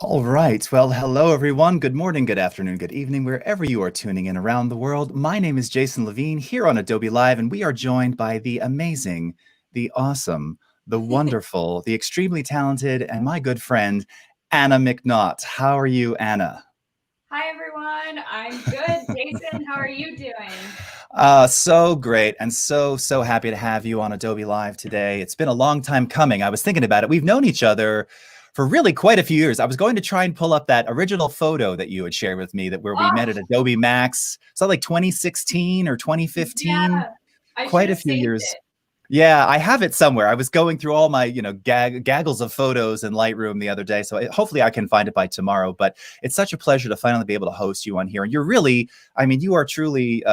All right. Well, hello, everyone. Good morning, good afternoon, good evening, wherever you are tuning in around the world. My name is Jason Levine here on Adobe Live, and we are joined by the amazing, the awesome, the wonderful, the extremely talented, and my good friend, Anna McNaught. How are you, Anna? Hi, everyone. I'm good. Jason, how are you doing? So great and so happy to have you on Adobe Live today. It's been a long time coming. I was thinking about it. We've known each other for really quite a few years. I was going to try and pull up that original photo that you had shared with me that where we met Oh, at Adobe Max. So like 2016 or 2015, yeah. I should quite a have few saved years. it. Yeah, I have it somewhere. I was going through all my, gaggles of photos in Lightroom the other day. So hopefully I can find it by tomorrow. But it's such a pleasure to finally be able to host you on here. And you're really, I mean, you are truly,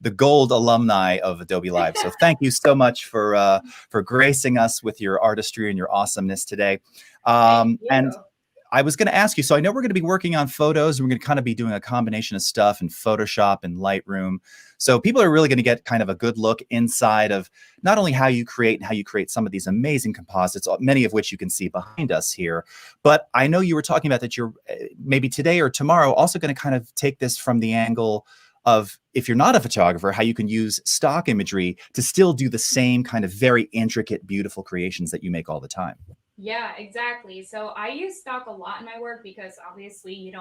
the gold alumni of Adobe Live. So thank you so much for gracing us with your artistry and your awesomeness today. Thank And you. I was going to ask you, so I know we're going to be working on photos and we're going to kind of be doing a combination of stuff in Photoshop and Lightroom. So people are really going to get kind of a good look inside of not only how you create and how you create some of these amazing composites, many of which you can see behind us here, but I know you were talking about that you're maybe today or tomorrow also going to kind of take this from the angle of, if you're not a photographer, how you can use stock imagery to still do the same kind of very intricate, beautiful creations that you make all the time. Yeah, exactly. So I use stock a lot in my work because obviously,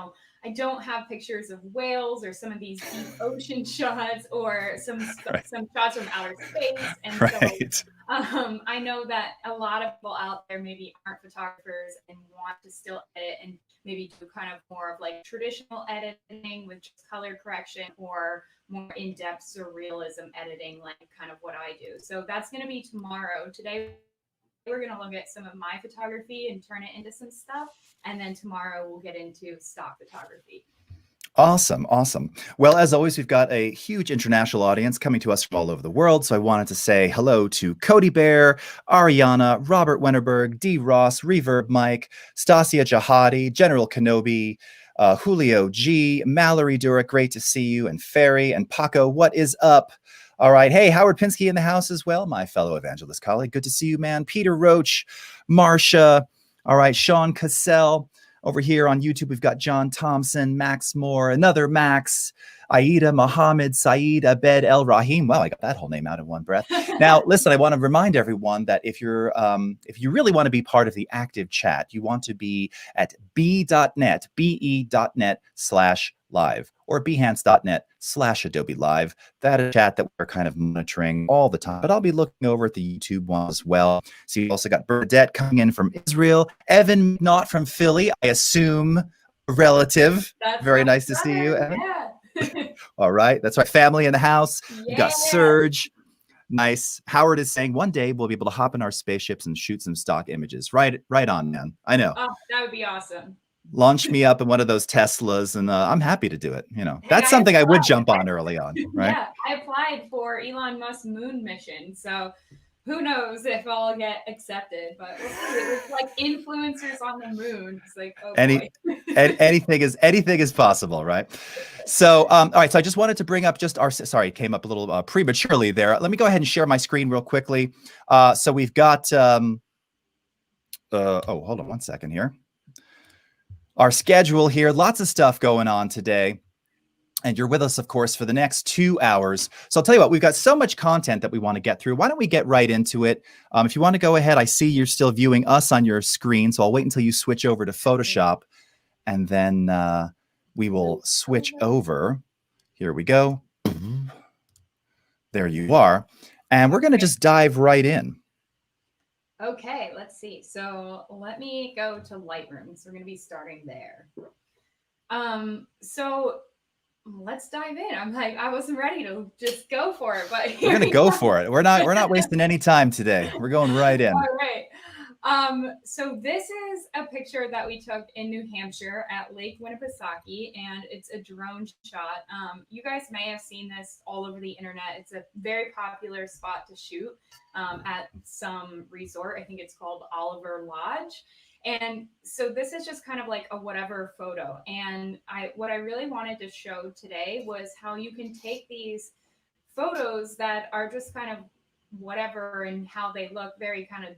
I don't have pictures of whales or some of these deep ocean shots or Right. some shots from outer space. And so Right. I know that a lot of people out there maybe aren't photographers and want to still edit and maybe do kind of more of like traditional editing with just color correction or more in-depth surrealism editing, like kind of what I do. So that's going to be tomorrow. Today we're going to look at some of my photography and turn it into some stuff. And then tomorrow we'll get into stock photography. Awesome, awesome. Well, as always, we've got a huge international audience coming to us from all over the world. So I wanted to say hello to Cody Bear, Ariana, Robert Wennerberg, D. Ross, Reverb Mike, Stasia Jahadi, General Kenobi, Julio G, Mallory Durick, great to see you, and Ferry and Paco, what is up? All right. Hey, Howard Pinsky in the house as well, my fellow evangelist colleague. Good to see you, man. Peter Roach, Marcia. All right. Sean Cassell. Over here on YouTube, we've got John Thompson, Max Moore, another Max, Aida, Mohammed, Saeed, Abed, El Rahim. Wow, I got that whole name out in one breath. Now, listen, I want to remind everyone that if you really want to be part of the active chat, you want to be at be.net, be.net/live or behance.net/Adobe Live. That is a chat that we're kind of monitoring all the time, but I'll be looking over at the YouTube one as well. So you also got Bernadette coming in from Israel, Evan not from Philly, I assume a relative. That's Very my nice to see you, brother. Evan. Yeah. All right, that's right. Family in the house. We've got Yeah. Serge. Nice. Howard is saying one day we'll be able to hop in our spaceships and shoot some stock images. Right on, man. I know. Oh, that would be awesome. Launch me up in one of those Teslas, and I'm happy to do it. Hey, That's I something I would applied. jump on early on, right? Yeah, I applied for Elon Musk's moon mission. So who knows if I'll get accepted, but we'll see. It's like influencers on the moon. It's like, oh Any boy. anything is possible, right? So, all right. So I just wanted to bring up just our. Sorry, it came up a little prematurely there. Let me go ahead and share my screen real quickly. So we've got. Oh, hold on one second here. Our schedule here. Lots of stuff going on today. And you're with us, of course, for the next 2 hours. So I'll tell you what, we've got so much content that we want to get through. Why don't we get right into it? If you want to go ahead, I see you're still viewing us on your screen. So I'll wait until you switch over to Photoshop, and then we will switch over. Here we go. There you are. And we're going to just dive right in. Okay, let's see. So let me go to Lightroom. So we're going to be starting there. So let's dive in. I'm like, I wasn't ready to just go for it, but We're here gonna we go go. for it. We're not wasting any time today. We're going right in. All right. So this is a picture that we took in New Hampshire at Lake Winnipesaukee, and it's a drone shot. You guys may have seen this all over the internet. It's a very popular spot to shoot at some resort. I think it's called Oliver Lodge. And so this is just kind of like a whatever photo. And what I really wanted to show today was how you can take these photos that are just kind of whatever and how they look very kind of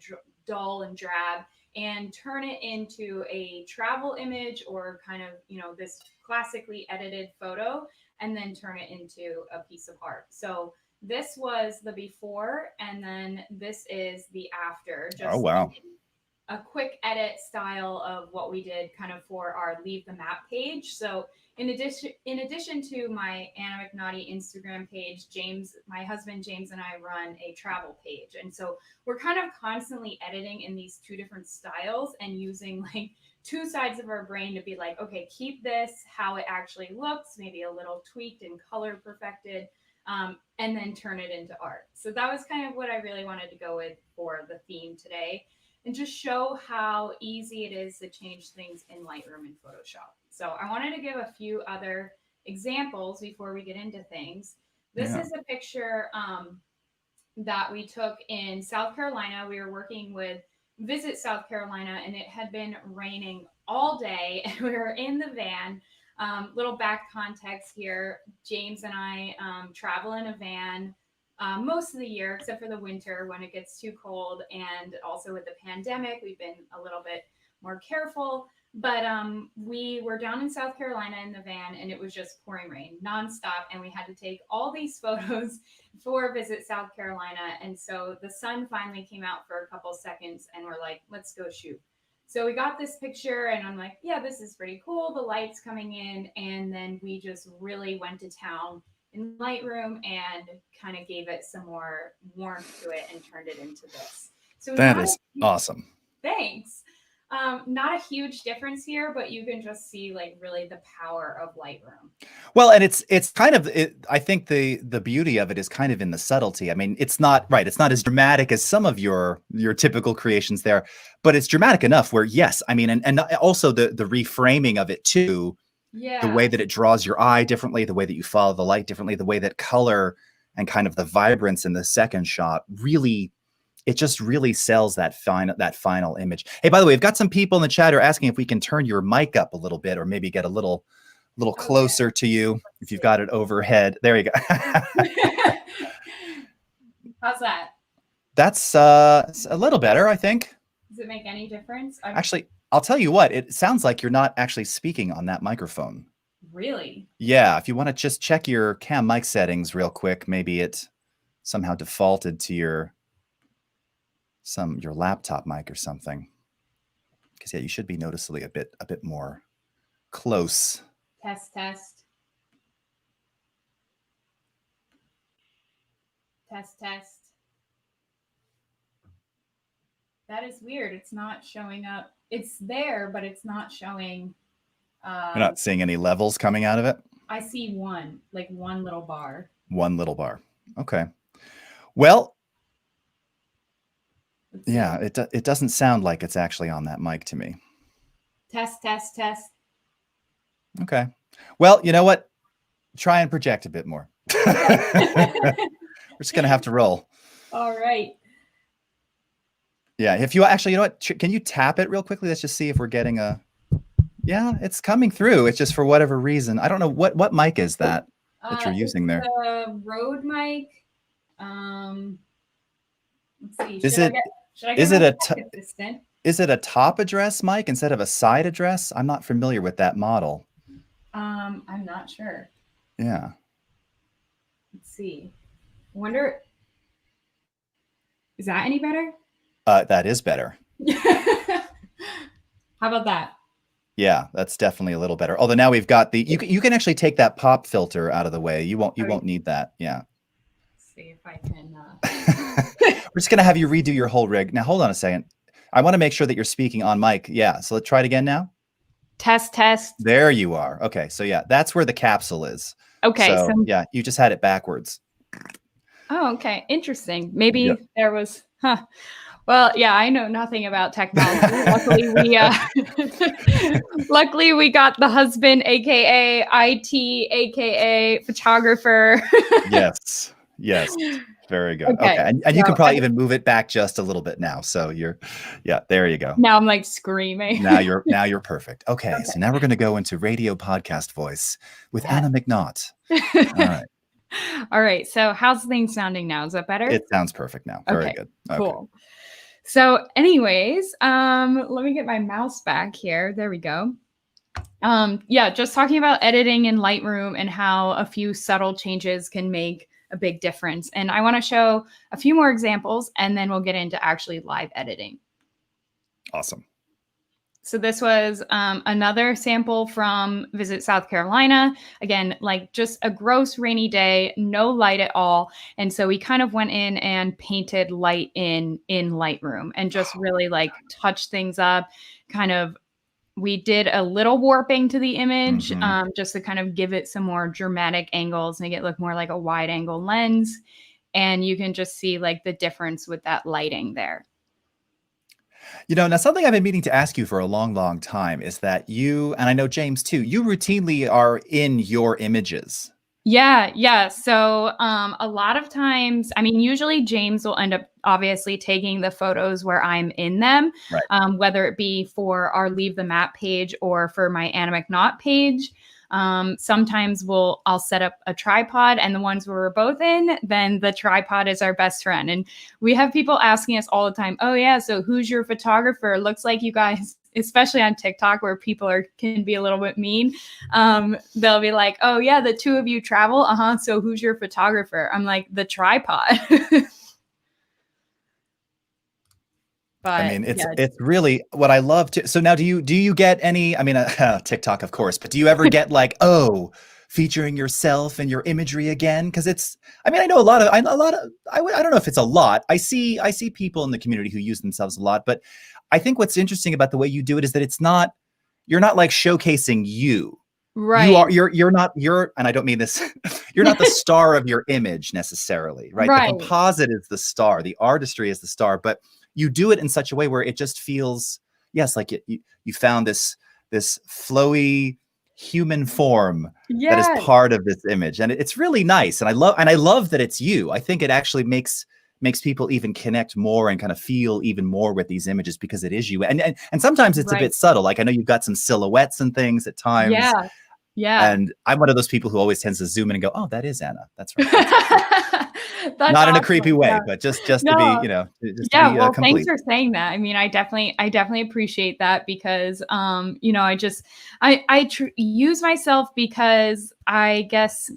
dull and drab and turn it into a travel image or kind of, this classically edited photo and then turn it into a piece of art. So this was the before and then this is the after. Oh, wow. A quick edit style of what we did kind of for our leave the map page. So in addition to my Anna McNaught Instagram page, my husband James and I run a travel page. And so we're kind of constantly editing in these two different styles and using like two sides of our brain to be like, okay, keep this how it actually looks, maybe a little tweaked and color perfected, and then turn it into art. So that was kind of what I really wanted to go with for the theme today, and just show how easy it is to change things in Lightroom and Photoshop. So I wanted to give a few other examples before we get into things. This is a picture that we took in South Carolina. We were working with Visit South Carolina, and it had been raining all day, and we were in the van. Little back context here, James and I travel in a van most of the year, except for the winter when it gets too cold. And also with the pandemic, we've been a little bit more careful. But we were down in South Carolina in the van, and it was just pouring rain nonstop. And we had to take all these photos for Visit South Carolina. And so the sun finally came out for a couple seconds, and we're like, let's go shoot. So we got this picture, and I'm like, yeah, this is pretty cool. The light's coming in. And then we just really went to town in Lightroom and kind of gave it some more warmth to it and turned it into this. So that is awesome. Thanks. Not a huge difference here, but you can just see like really the power of Lightroom. Well, and it's kind of I think the beauty of it is kind of in the subtlety. I mean, it's not right. It's not as dramatic as some of your typical creations there, but it's dramatic enough where yes, I mean, and also the reframing of it too. Yeah. The way that it draws your eye differently, the way that you follow the light differently, the way that color and kind of the vibrance in the second shot really, it just really sells that final image. Hey, by the way, we've got some people in the chat who are asking if we can turn your mic up a little bit or maybe get a little closer to you if you've got it overhead. There you go. How's that? That's a little better, I think. Does it make any difference? Actually, I'll tell you what, it sounds like you're not actually speaking on that microphone. Really? Yeah, if you want to just check your cam mic settings real quick, maybe it somehow defaulted to your laptop mic or something. Because yeah, you should be noticeably a bit more close. Test. That is weird. It's not showing up. It's there, but it's not showing. You're not seeing any levels coming out of it? I see one little bar. One little bar. Okay. Well, yeah, it doesn't sound like it's actually on that mic to me. Test. Okay. Well, you know what? Try and project a bit more. We're just going to have to roll. All right. Yeah, if you actually, you know what? Can you tap it real quickly? Let's just see if we're getting a... Yeah, it's coming through. It's just for whatever reason. I don't know. What mic is that you're using there? The Rode mic. Let's see. Is it a top address mic instead of a side address? I'm not familiar with that model. I'm not sure. Yeah. Let's see. I wonder, is that any better? That is better. How about that? Yeah, that's definitely a little better. Although now we've got the you can actually take that pop filter out of the way. You won't need that. Yeah. Let's see if I can. We're just gonna have you redo your whole rig. Now hold on a second. I want to make sure that you're speaking on mic. Yeah. So let's try it again now. Test, test. There you are. Okay, so yeah, that's where the capsule is. Okay, So so yeah, you just had it backwards. oh, okay, interesting. Yeah. Maybe there was, huh. Well, yeah, I know nothing about technology. Luckily, luckily we got the husband, aka IT, aka photographer. Yes. Yes. Very good. Okay, Okay. And you so can probably even move it back just a little bit now. So you're, yeah, there you go. now I'm like screaming. Now you're perfect. Okay. So now we're going to go into radio podcast voice with Yes. Anna McNaught. All right. All right. So how's things sounding now? Is that better? It sounds perfect now. Very Okay, good. cool. Okay. So anyways, let me get my mouse back here. There we go. Yeah, just talking about editing in Lightroom and how a few subtle changes can make a big difference. And I want to show a few more examples and then we'll get into actually live editing. Awesome. So this was another sample from Visit South Carolina. Again, like just a gross rainy day, no light at all. And so we kind of went in and painted light in Lightroom and just really like touched things up. Kind of, we did a little warping to the image just to kind of give it some more dramatic angles, make it look more like a wide angle lens. And you can just see like the difference with that lighting there. You know, now something I've been meaning to ask you for a long, long time is that you, and I know James too, you routinely are in your images. Yeah, yeah. So a lot of times, I mean, usually James will end up obviously taking the photos where I'm in them, Right. Whether it be for our Leave the Map page or for my Anna McNaught page. Sometimes I'll set up a tripod, and the ones where we're both in, then the tripod is our best friend. And we have people asking us all the time, oh yeah, so who's your photographer? Looks like you guys, especially on TikTok where people can be a little bit mean. They'll be like, oh yeah, the two of you travel. So who's your photographer? I'm like, the tripod. But, I mean, it's really what I love to. So now do you get any, I mean, TikTok, of course, but do you ever get like, oh, featuring yourself and your imagery again? Cause I mean, I know I don't know if it's a lot. I see people in the community who use themselves a lot, but I think what's interesting about the way you do it is that you're not like showcasing you. right. And I don't mean this, you're not the star of your image necessarily, right? Right. The composite is the star, the artistry is the star, but you do it in such a way where it just feels, yes, like you found this flowy human form that is part of this image. And it's really nice. And I love that it's you. I think it actually makes people even connect more and kind of feel even more with these images because it is you. And sometimes it's a bit subtle. Like I know you've got some silhouettes and things at times. Yeah. Yeah. And I'm one of those people who always tends to zoom in and go, oh, that is Anna. That's right. That's not awesome. In a creepy way, but just to be, you know, just to be well, complete. Thanks for saying that. I mean, I definitely appreciate that because, you know, I use myself because I guess,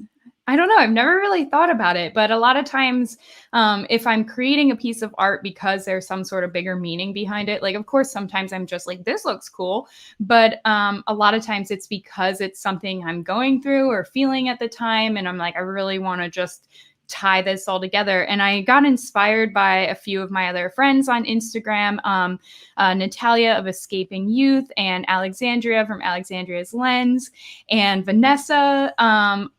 I don't know. I've never really thought about it, but a lot of times, if I'm creating a piece of art because there's some sort of bigger meaning behind it, like, of course, sometimes I'm just like, this looks cool. But a lot of times it's because it's something I'm going through or feeling at the time. And I'm like, I really want to just tie this all together. And I got inspired by a few of my other friends on Instagram, Natalia of Escaping Youth and Alexandria from Alexandria's Lens and Vanessa.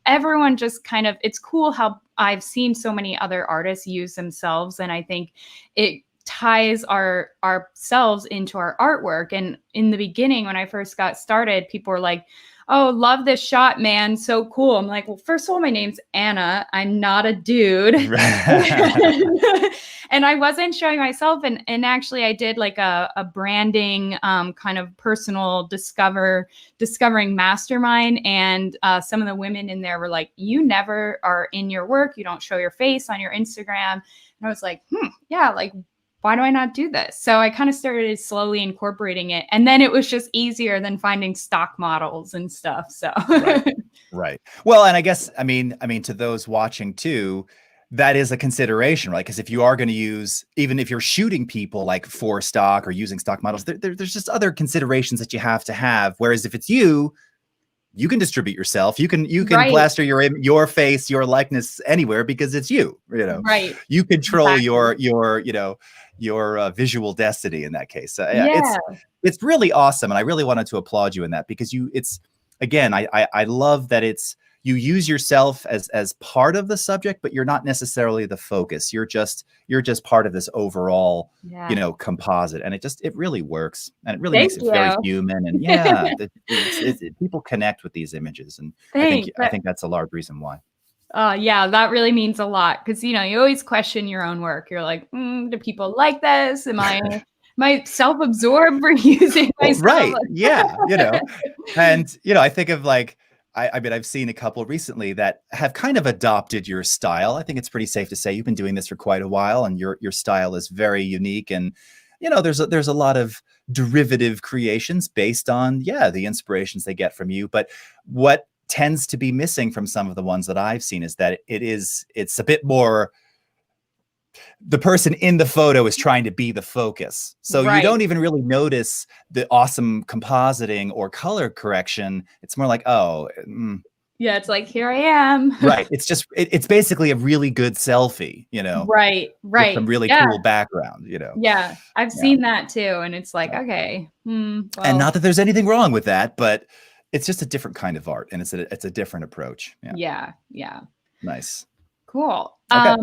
Everyone just kind of, it's cool how I've seen so many other artists use themselves. And I think it ties ourselves into our artwork. And in the beginning, when I first got started, people were like, oh, love this shot, man. So cool. I'm like, well, first of all, my name's Anna. I'm not a dude. And I wasn't showing myself. And actually I did like a branding kind of personal discovering mastermind. And some of the women in there were like, you never are in your work. You don't show your face on your Instagram. And I was like, yeah, like, why do I not do this? So I kind of started slowly incorporating it. And then it was just easier than finding stock models and stuff. So right. Well, and I guess, I mean, to those watching too, that is a consideration, right? Because if you are going to use, even if you're shooting people like for stock or using stock models, there's just other considerations that you have to have. Whereas if it's you, you can distribute yourself. You can Right. plaster your face, your likeness anywhere because it's you. You know, Right. you control Exactly. your visual destiny in that case. So, yeah, Yeah. it's really awesome, and I really wanted to applaud you in that because again, I love that you use yourself as part of the subject, but you're not necessarily the focus. You're just part of this overall, Yeah. composite, and it really works, and it really Thank makes it very you. human. And yeah, people connect with these images, and Thanks. I think that's a large reason why. Yeah, that really means a lot because you always question your own work. You're like, do people like this? Am I self-absorbed for using Well, myself? right, yeah, and I think of like I mean I've seen a couple recently that have kind of adopted your style. I think it's pretty safe to say you've been doing this for quite a while, and your style is very unique. And there's a lot of derivative creations based on the inspirations they get from you. But what tends to be missing from some of the ones that I've seen is that it's a bit more, the person in the photo is trying to be the focus. So you Right. don't even really notice the awesome compositing or color correction. It's more like, Yeah, it's like, here I am. right. It's basically a really good selfie, Right. with some Right. really Yeah. cool background, Yeah. I've Yeah. seen that too. And it's like, So, okay, and well, not that there's anything wrong with that, but it's just a different kind of art, and it's a different approach. Yeah. yeah. Yeah. Nice. Cool. Okay.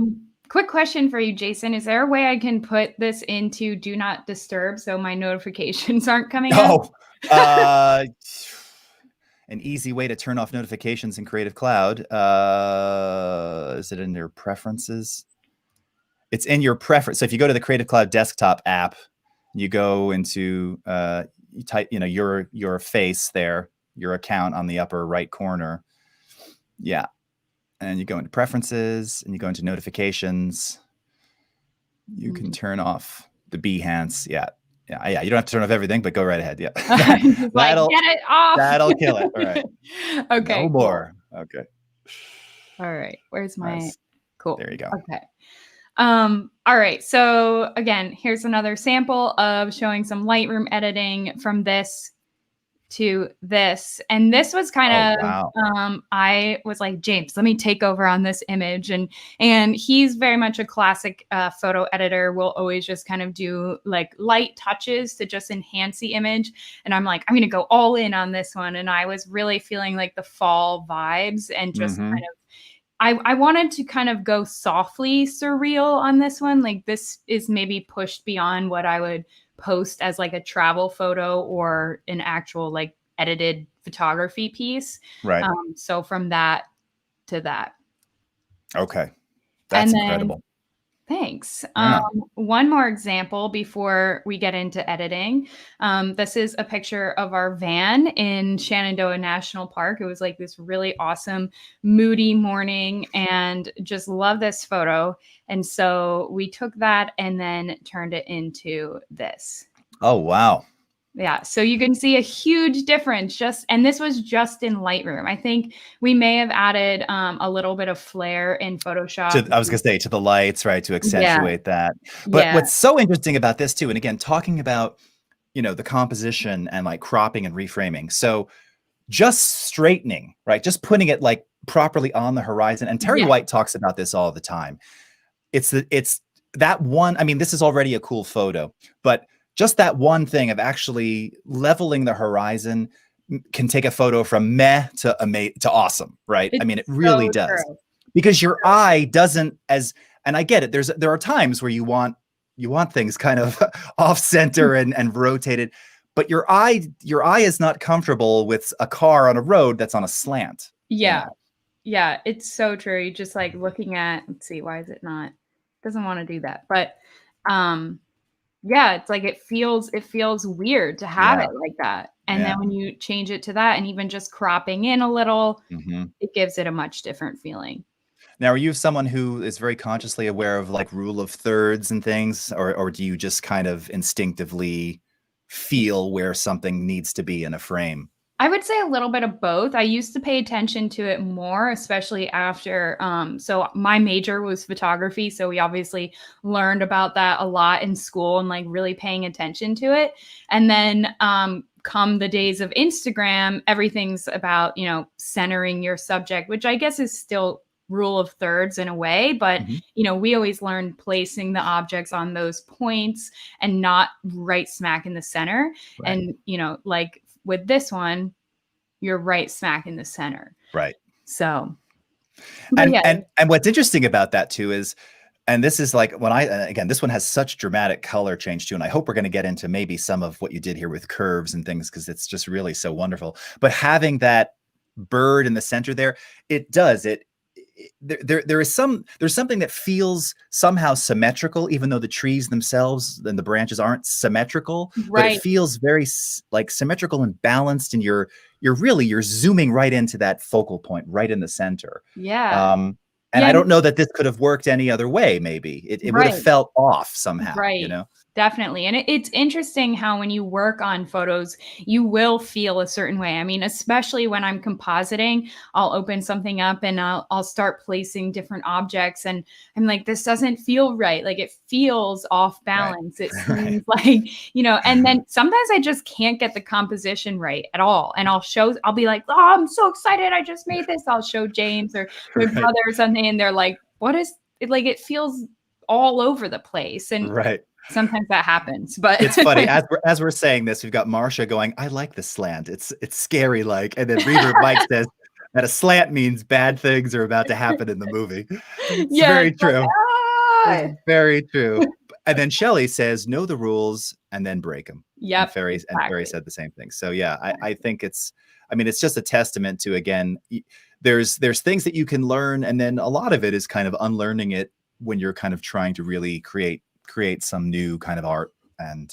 Quick question for you, Jason. Is there a way I can put this into do not disturb so my notifications aren't coming up? An easy way to turn off notifications in Creative Cloud. Is it in your preferences? It's in your preference. So if you go to the Creative Cloud desktop app, you go into you type your face there, your account on the upper right corner. Yeah. And you go into preferences and you go into notifications. You can turn off the Behance. Yeah. Yeah. You don't have to turn off everything, but go right ahead. Yeah. Just like, get it off. That'll kill it. All right. Okay. No more. Cool. Okay. All right. Where's my Nice. cool? There you go. Okay. All right. So again, here's another sample of showing some Lightroom editing from this to this. And this was kind of, wow. I was like, James, let me take over on this image. And he's very much a classic photo editor, will always just kind of do like light touches to just enhance the image. And I'm like, I'm going to go all in on this one. And I was really feeling like the fall vibes and just kind of, I wanted to kind of go softly surreal on this one. Like this is maybe pushed beyond what I would post as like a travel photo or an actual like edited photography piece. Right. So from that to that. Okay. That's incredible. Thanks. Yeah. One more example before we get into editing. This is a picture of our van in Shenandoah National Park. It was like this really awesome, moody morning, and just love this photo. And so we took that and then turned it into this. Oh, wow. Yeah, so you can see a huge difference and this was just in Lightroom. I think we may have added a little bit of flair in Photoshop. I was going to say to the lights, right, to accentuate that. But what's so interesting about this too, and again, talking about, the composition and like cropping and reframing. So just straightening, right, just putting it like properly on the horizon. And Terry White talks about this all the time. It's that one. I mean, this is already a cool photo, but just that one thing of actually leveling the horizon can take a photo from meh to awesome, right? I mean, it really does. True. Because your eye doesn't and I get it. There are times where you want things kind of off center and rotated, but your eye is not comfortable with a car on a road that's on a slant. Yeah. Yeah, it's so true. You just like looking at, let's see, why is it not? It doesn't want to do that. But yeah, it's like it feels weird to have it like that. And then when you change it to that and even just cropping in a little, it gives it a much different feeling. Now, are you someone who is very consciously aware of like rule of thirds and things, or do you just kind of instinctively feel where something needs to be in a frame? I would say a little bit of both. I used to pay attention to it more, especially after, so my major was photography. So we obviously learned about that a lot in school and like really paying attention to it. And then come the days of Instagram, everything's about, you know, centering your subject, which I guess is still rule of thirds in a way, but Mhm. you know, we always learn placing the objects on those points and not right smack in the center. Right. And you know, like with this one, you're right smack in the center. Right. So, but And yeah, and what's interesting about that too is, and this is like when I, again, this one has such dramatic color change too. And I hope we're going to get into maybe some of what you did here with curves and things, because it's just really so wonderful. But having that bird in the center there, it does it. There is there's something that feels somehow symmetrical, even though the trees themselves and the branches aren't symmetrical, but it right. feels very like symmetrical and balanced. And you're zooming right into that focal point, right in the center. Yeah. Um, and Yeah. I don't know that this could have worked any other way. Maybe it would have Right. felt off somehow, you Right. know? Definitely. And it's interesting how when you work on photos, you will feel a certain way. I mean, especially when I'm compositing, I'll open something up and I'll start placing different objects and I'm like, this doesn't feel right. Like it feels off Right. balance. It Right. seems like, you know, and then sometimes I just can't get the composition right at all. And I'll be like, oh, I'm so excited. I just made this. I'll show James or my Right. brother or something. And they're like, what is it? Like, it feels all over the place. And Right. sometimes that happens, but It's funny as we're saying this, we've got Marsha going, "I like the slant. It's scary like," and then Reverb Mike says that a slant means bad things are about to happen in the movie. It's yeah, very it's like, true. It's ah! very true. And then Shelley says, "Know the rules and then break them." And Yep, Ferry exactly. said the same thing. So yeah, I think I mean, it's just a testament to, again, there's things that you can learn, and then a lot of it is kind of unlearning it when you're kind of trying to really create some new kind of art. And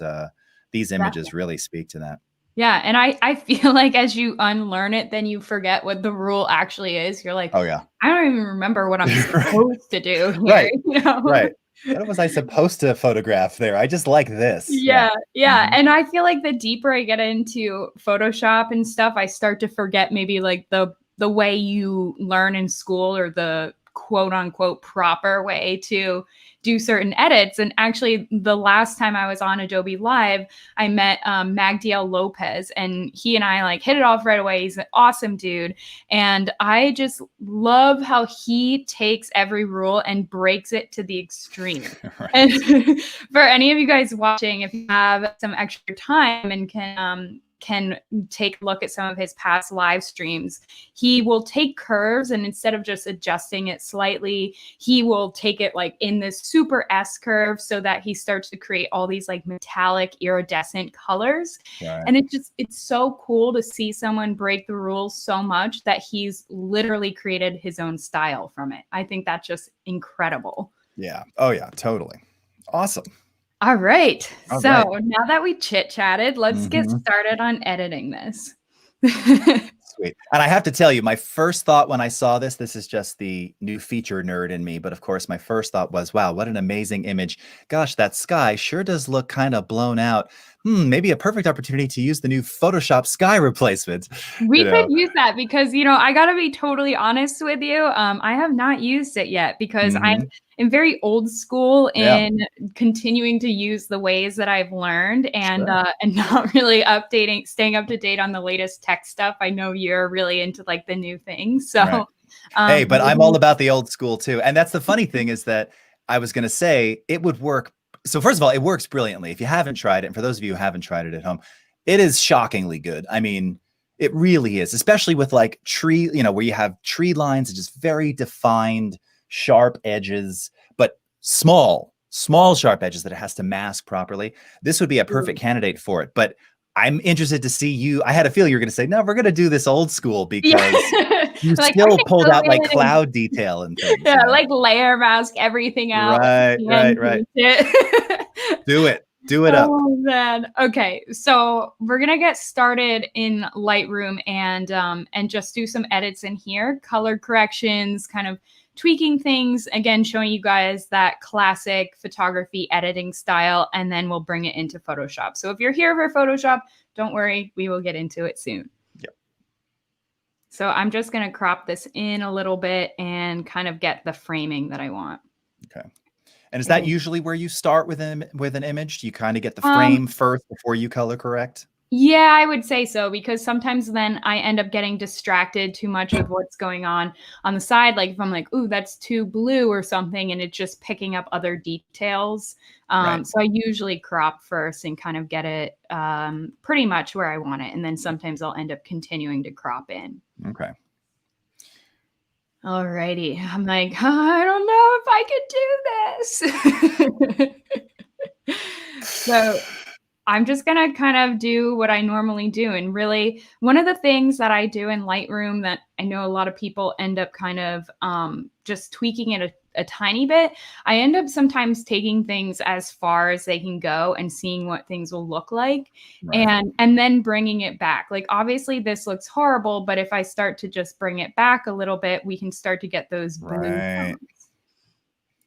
these images Definitely. really speak to that. Yeah, and I feel like as you unlearn it, then you forget what the rule actually is. You're like, Oh yeah. I don't even remember what I'm Right. supposed to do here, Right. you know? Right. What was I supposed to photograph there? I just like this. Yeah. Yeah, yeah, Mhm. and I feel like the deeper I get into Photoshop and stuff, I start to forget maybe like the way you learn in school or the quote unquote proper way to do certain edits. And actually, the last time I was on Adobe Live, I met Magdiel Lopez, and he and I like hit it off right away. He's an awesome dude, and I just love how he takes every rule and breaks it to the extreme. Right. And for any of you guys watching, if you have some extra time and can take a look at some of his past live streams, he will take curves and instead of just adjusting it slightly, he will take it like in this super S curve so that he starts to create all these like metallic iridescent colors. Right. And it's so cool to see someone break the rules so much that he's literally created his own style from it. I think that's just incredible. Yeah. Oh yeah, totally. Awesome. All right. All So right. now that we chit chatted, let's get Mhm. started on editing this. Sweet. And I have to tell you, my first thought when I saw this is just the new feature nerd in me. But of course, my first thought was, wow, what an amazing image. Gosh, that sky sure does look kind of blown out. Maybe a perfect opportunity to use the new Photoshop sky replacement, We you could know? use that because, you know, I got to be totally honest with you. I have not used it yet because Mhm. I'm very old school Yeah, in continuing to use the ways that I've learned sure. and not really staying up to date on the latest tech stuff. I know you're really into like the new things. Right. So, Hey, but I'm all maybe, about the old school too. And that's the funny thing is that I was going to say it would work. So first of all, it works brilliantly. If you haven't tried it, and for those of you who haven't tried it at home, it is shockingly good. I mean, it really is, especially with like tree, where you have tree lines and just very defined, sharp edges, but small, sharp edges that it has to mask properly. This would be a perfect candidate for it. But I'm interested to see you. I had a feeling you were going to say, no, we're going to do this old school because yeah, you like I still can pulled go out like in and cloud detail and things, yeah, like layer mask everything out Right, right, and right. paste it. Do it. Do it up. Oh man. Okay, so we're gonna get started in Lightroom and just do some edits in here, color corrections, kind of tweaking things. Again, showing you guys that classic photography editing style, and then we'll bring it into Photoshop. So if you're here for Photoshop, don't worry, we will get into it soon. Yep. So I'm just gonna crop this in a little bit and kind of get the framing that I want. Okay. And is that Okay. usually where you start with an image? Do you kind of get the Um, frame first before you color correct? Yeah, I would say so, because sometimes then I end up getting distracted too much with what's going on the side. Like if I'm like, "Ooh, that's too blue," or something, and it's just picking up other details. Right. So I usually crop first and kind of get it pretty much where I want it, and then sometimes I'll end up continuing to crop in. Okay. Alrighty, I'm like, I don't know if I could do this. So I'm just gonna kind of do what I normally do. And really, one of the things that I do in Lightroom that I know a lot of people end up kind of just tweaking it a tiny bit, I end up sometimes taking things as far as they can go and seeing what things will look like, Right. and then bringing it back. Like obviously this looks horrible, but if I start to just bring it back a little bit, we can start to get those blue Right. tones.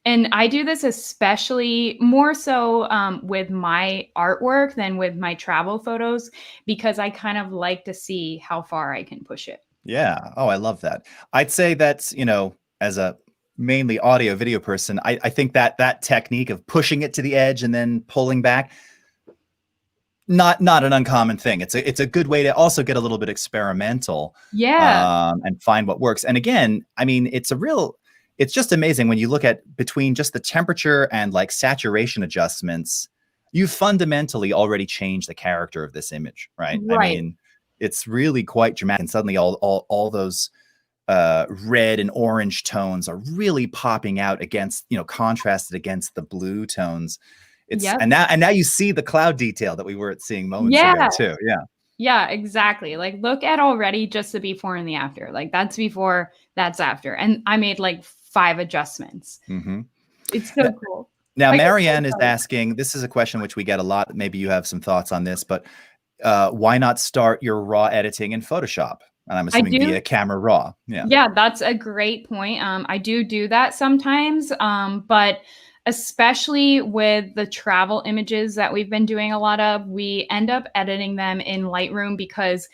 And I do this especially more so with my artwork than with my travel photos, because I kind of like to see how far I can push it. Yeah. Oh, I love that. I'd say that's, as a mainly audio video person, I think that that technique of pushing it to the edge and then pulling back, not an uncommon thing. It's a good way to also get a little bit experimental, Yeah. and find what works. And again, I mean, it's just amazing when you look at between just the temperature and like saturation adjustments, you fundamentally already changed the character of this image, right? I Right. mean, it's really quite dramatic. And suddenly all those red and orange tones are really popping out against, contrasted against the blue tones. It's Yep. and now you see the cloud detail that we were seeing moments ago Yeah. too. Yeah. Yeah, exactly. Like look at already just the before and the after. Like that's before, that's after. And I made like 5 adjustments. Hmm. It's Now, so cool. now, I guess Marianne is also, asking. This is a question which we get a lot. Maybe you have some thoughts on this, but why not start your raw editing in Photoshop? And I'm I assuming do. via Camera Raw. Yeah. Yeah, that's a great point. I do that sometimes, but especially with the travel images that we've been doing a lot of, we end up editing them in Lightroom because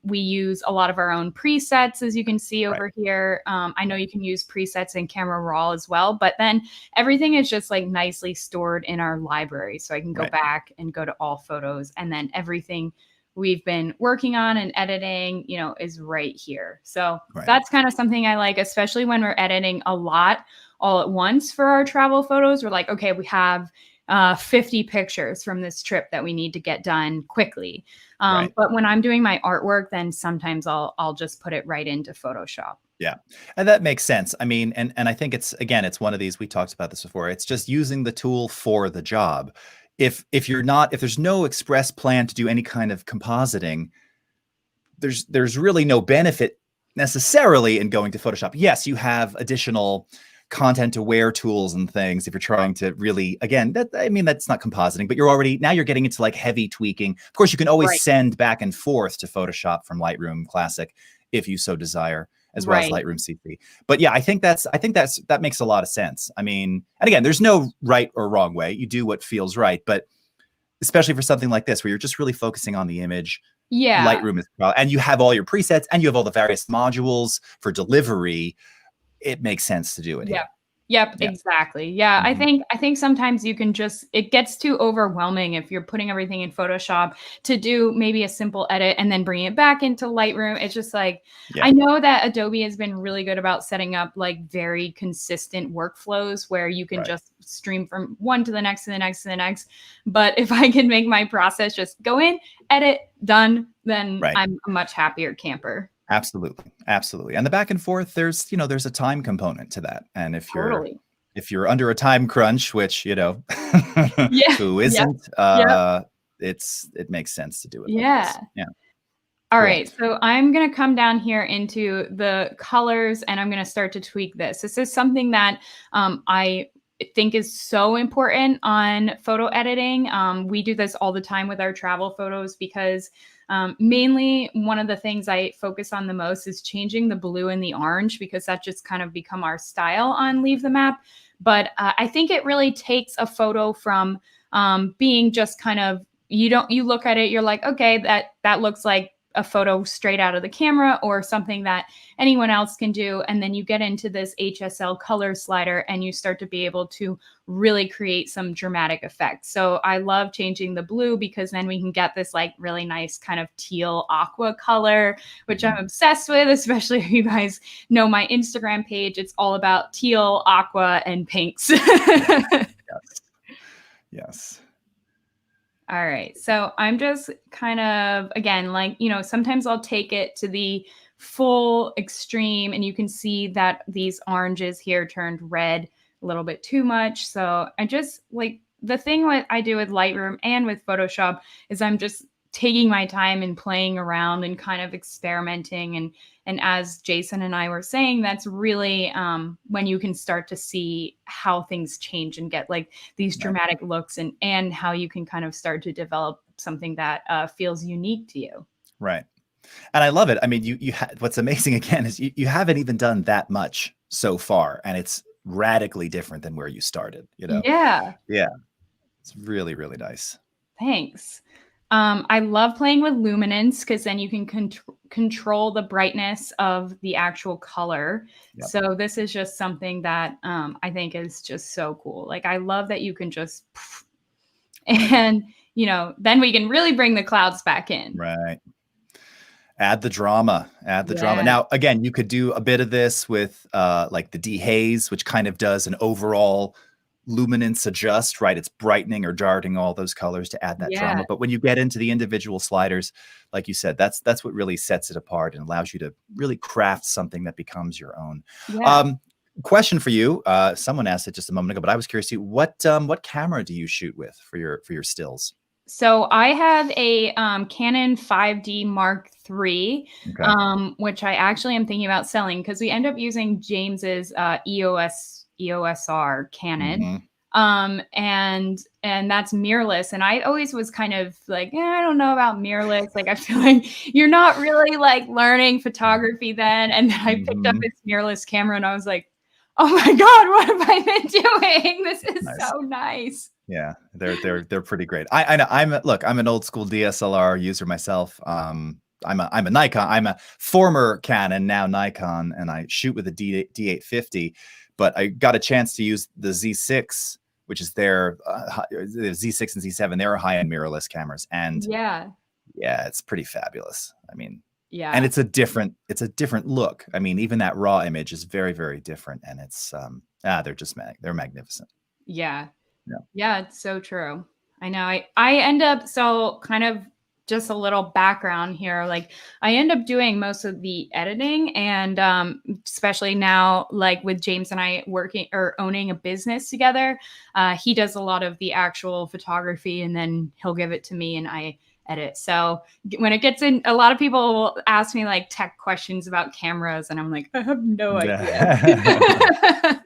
we use a lot of our own presets, as you can see Right. over here. I know you can use presets in Camera Raw as well, but then everything is just like nicely stored in our library. So I can go Right. back and go to all photos, and then everything we've been working on and editing, is right here. So Right. that's kind of something I like, especially when we're editing a lot all at once for our travel photos. We're like, okay, we have 50 pictures from this trip that we need to get done quickly. Right. But when I'm doing my artwork, then sometimes I'll just put it right into Photoshop. Yeah. And that makes sense. I mean, and I think it's one of these, we talked about this before. It's just using the tool for the job. If there's no express plan to do any kind of compositing, there's really no benefit necessarily in going to Photoshop. Yes, you have additional content aware tools and things if you're trying to really, again, that's not compositing, but now you're getting into like heavy tweaking. Of course, you can always Right. send back and forth to Photoshop from Lightroom Classic if you so desire, as well as Right. Lightroom CC. But yeah, that makes a lot of sense. I mean, and again, there's no right or wrong way. You do what feels right, but especially for something like this where you're just really focusing on the image, Yeah. Lightroom is, and you have all your presets and you have all the various modules for delivery. It makes sense to do it Yeah. here. Yep, Yeah. exactly. Yeah, I Mhm. think I think sometimes you can just, it gets too overwhelming if you're putting everything in Photoshop to do maybe a simple edit and then bring it back into Lightroom. It's just like, Yeah. I know that Adobe has been really good about setting up like very consistent workflows where you can Right. just stream from one to the next to the next to the next. But if I can make my process just go in, edit, done, then Right. I'm a much happier camper. Absolutely. Absolutely. And the back and forth, there's a time component to that. And Totally. if you're under a time crunch, which, Yeah. who Yep. isn't, Yep. it makes sense to do it like Yeah. this. Yeah. All Cool. right, so I'm going to come down here into the colors and I'm going to start to tweak this. This is something that I think is so important on photo editing. We do this all the time with our travel photos because mainly one of the things I focus on the most is changing the blue and the orange, because that just kind of become our style on Leave the Map. But I think it really takes a photo from being just kind of, you look at it, you're like, okay, that looks like a photo straight out of the camera or something that anyone else can do. And then you get into this HSL color slider and you start to be able to really create some dramatic effects. So I love changing the blue because then we can get this like really nice kind of teal aqua color, which I'm obsessed with, especially if you guys know my Instagram page. It's all about teal, aqua, and pinks. Yes. Yes. All right. So I'm just kind of, again, like, you know, sometimes I'll take it to the full extreme and you can see that these oranges here turned red a little bit too much. So I just like the thing what I do with Lightroom and with Photoshop is I'm just taking my time and playing around and kind of experimenting. And as Jason and I were saying, that's really when you can start to see how things change and get like these dramatic looks and how you can kind of start to develop something that feels unique to you. Right. And I love it. I mean, what's amazing again is you haven't even done that much so far, and it's radically different than where you started, you know? Yeah. Yeah. It's really, really nice. Thanks. I love playing with luminance because then you can control the brightness of the actual color. Yep. So this is just something that I think is just so cool. Like I love that you can just, and you know, then we can really bring the clouds back in. Right. Add the drama. Now, again, you could do a bit of this with like the dehaze, which kind of does an overall luminance adjust, right? It's brightening or darting all those colors to add that drama. But when you get into the individual sliders, like you said, that's what really sets it apart and allows you to really craft something that becomes your own. Question for you. Someone asked it just a moment ago, but I was curious too. What camera do you shoot with for your stills? So I have a Canon 5D Mark III, which I actually am thinking about selling because we end up using James's EOSR Canon. And that's mirrorless. And I always was kind of like, I don't know about mirrorless. Like, I feel like you're not really like learning photography then. And then I picked up this mirrorless camera and I was like, oh my God, what have I been doing? This is so nice. Yeah, they're pretty great. I know I'm an old school DSLR user myself. I'm a Nikon. I'm a former Canon, now Nikon, and I shoot with a D850. But I got a chance to use the Z6, which is their the Z6 and Z7. They're high-end mirrorless cameras, and yeah, it's pretty fabulous. I mean, and it's a different look. I mean, even that raw image is very, very different, and it's they're magnificent. Yeah, it's so true. I know. I end up so kind of. Just a little background here. Like I end up doing most of the editing and especially now, like with James and I working or owning a business together, he does a lot of the actual photography and then he'll give it to me and I edit. So when it gets in, a lot of people will ask me like tech questions about cameras and I'm like, I have no idea.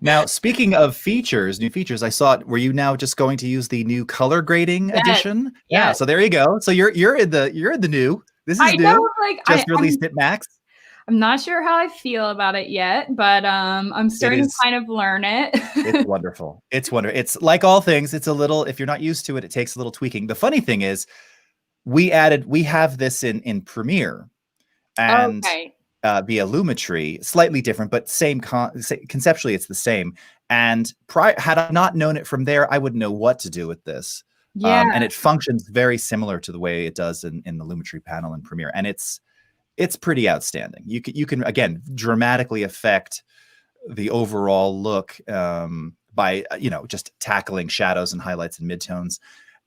Now, speaking of new features, I saw it. Were you now just going to use the new color grading edition? Yeah. So there you go. So you're in the new. This is new. Know, like, just released at Max. I'm not sure how I feel about it yet, but I'm starting to kind of learn it. It's wonderful. It's wonderful. It's like all things. It's a little. If you're not used to it, it takes a little tweaking. The funny thing is, we have this in Premiere, and. Via Lumetri, slightly different, but same conceptually, it's the same. And had I not known it from there, I wouldn't know what to do with this. And it functions very similar to the way it does in the Lumetri panel in Premiere, and it's pretty outstanding. You can again dramatically affect the overall look by just tackling shadows and highlights and midtones.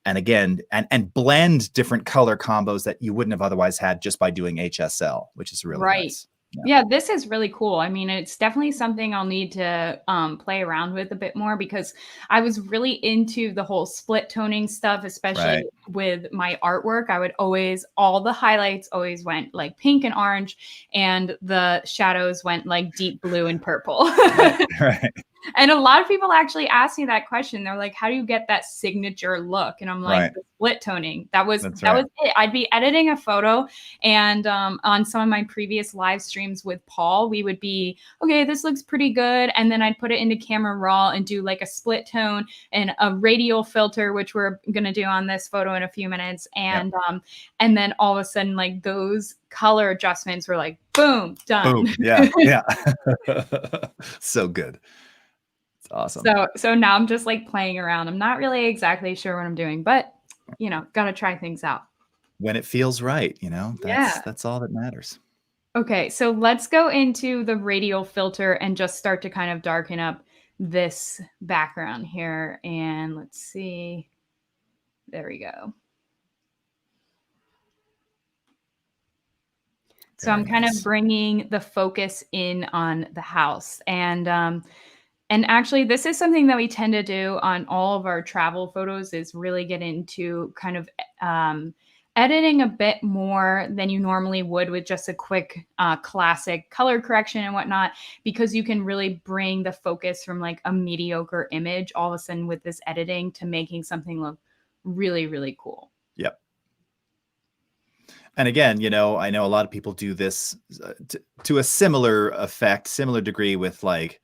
And again, and blend different color combos that you wouldn't have otherwise had just by doing HSL, which is really nice. Yeah, this is really cool. I mean, it's definitely something I'll need to play around with a bit more because I was really into the whole split toning stuff, especially with my artwork. I would all the highlights always went like pink and orange and the shadows went like deep blue and purple. Right. And a lot of people actually ask me that question. They're like, how do you get that signature look? And I'm like, Right. the split toning. That was That's that right. was it. I'd be editing a photo, and on some of my previous live streams with Paul, we would be, okay, this looks pretty good. And then I'd put it into Camera Raw and do like a split tone and a radial filter, which we're gonna do on this photo in a few minutes. And then all of a sudden, like those color adjustments were like, boom, done. Boom. Yeah. Yeah. So good. It's awesome. So now I'm just like playing around. I'm not really exactly sure what I'm doing, but gotta try things out. When it feels right, Yeah. that's all that matters. Okay, so let's go into the radial filter and just start to kind of darken up this background here. And let's see. There we go. So I'm kind of bringing the focus in on the house. And actually, this is something that we tend to do on all of our travel photos, is really get into kind of editing a bit more than you normally would with just a quick classic color correction and whatnot, because you can really bring the focus from like a mediocre image all of a sudden with this editing to making something look really, really cool. Yep. And again, I know a lot of people do this to a similar effect, similar degree with like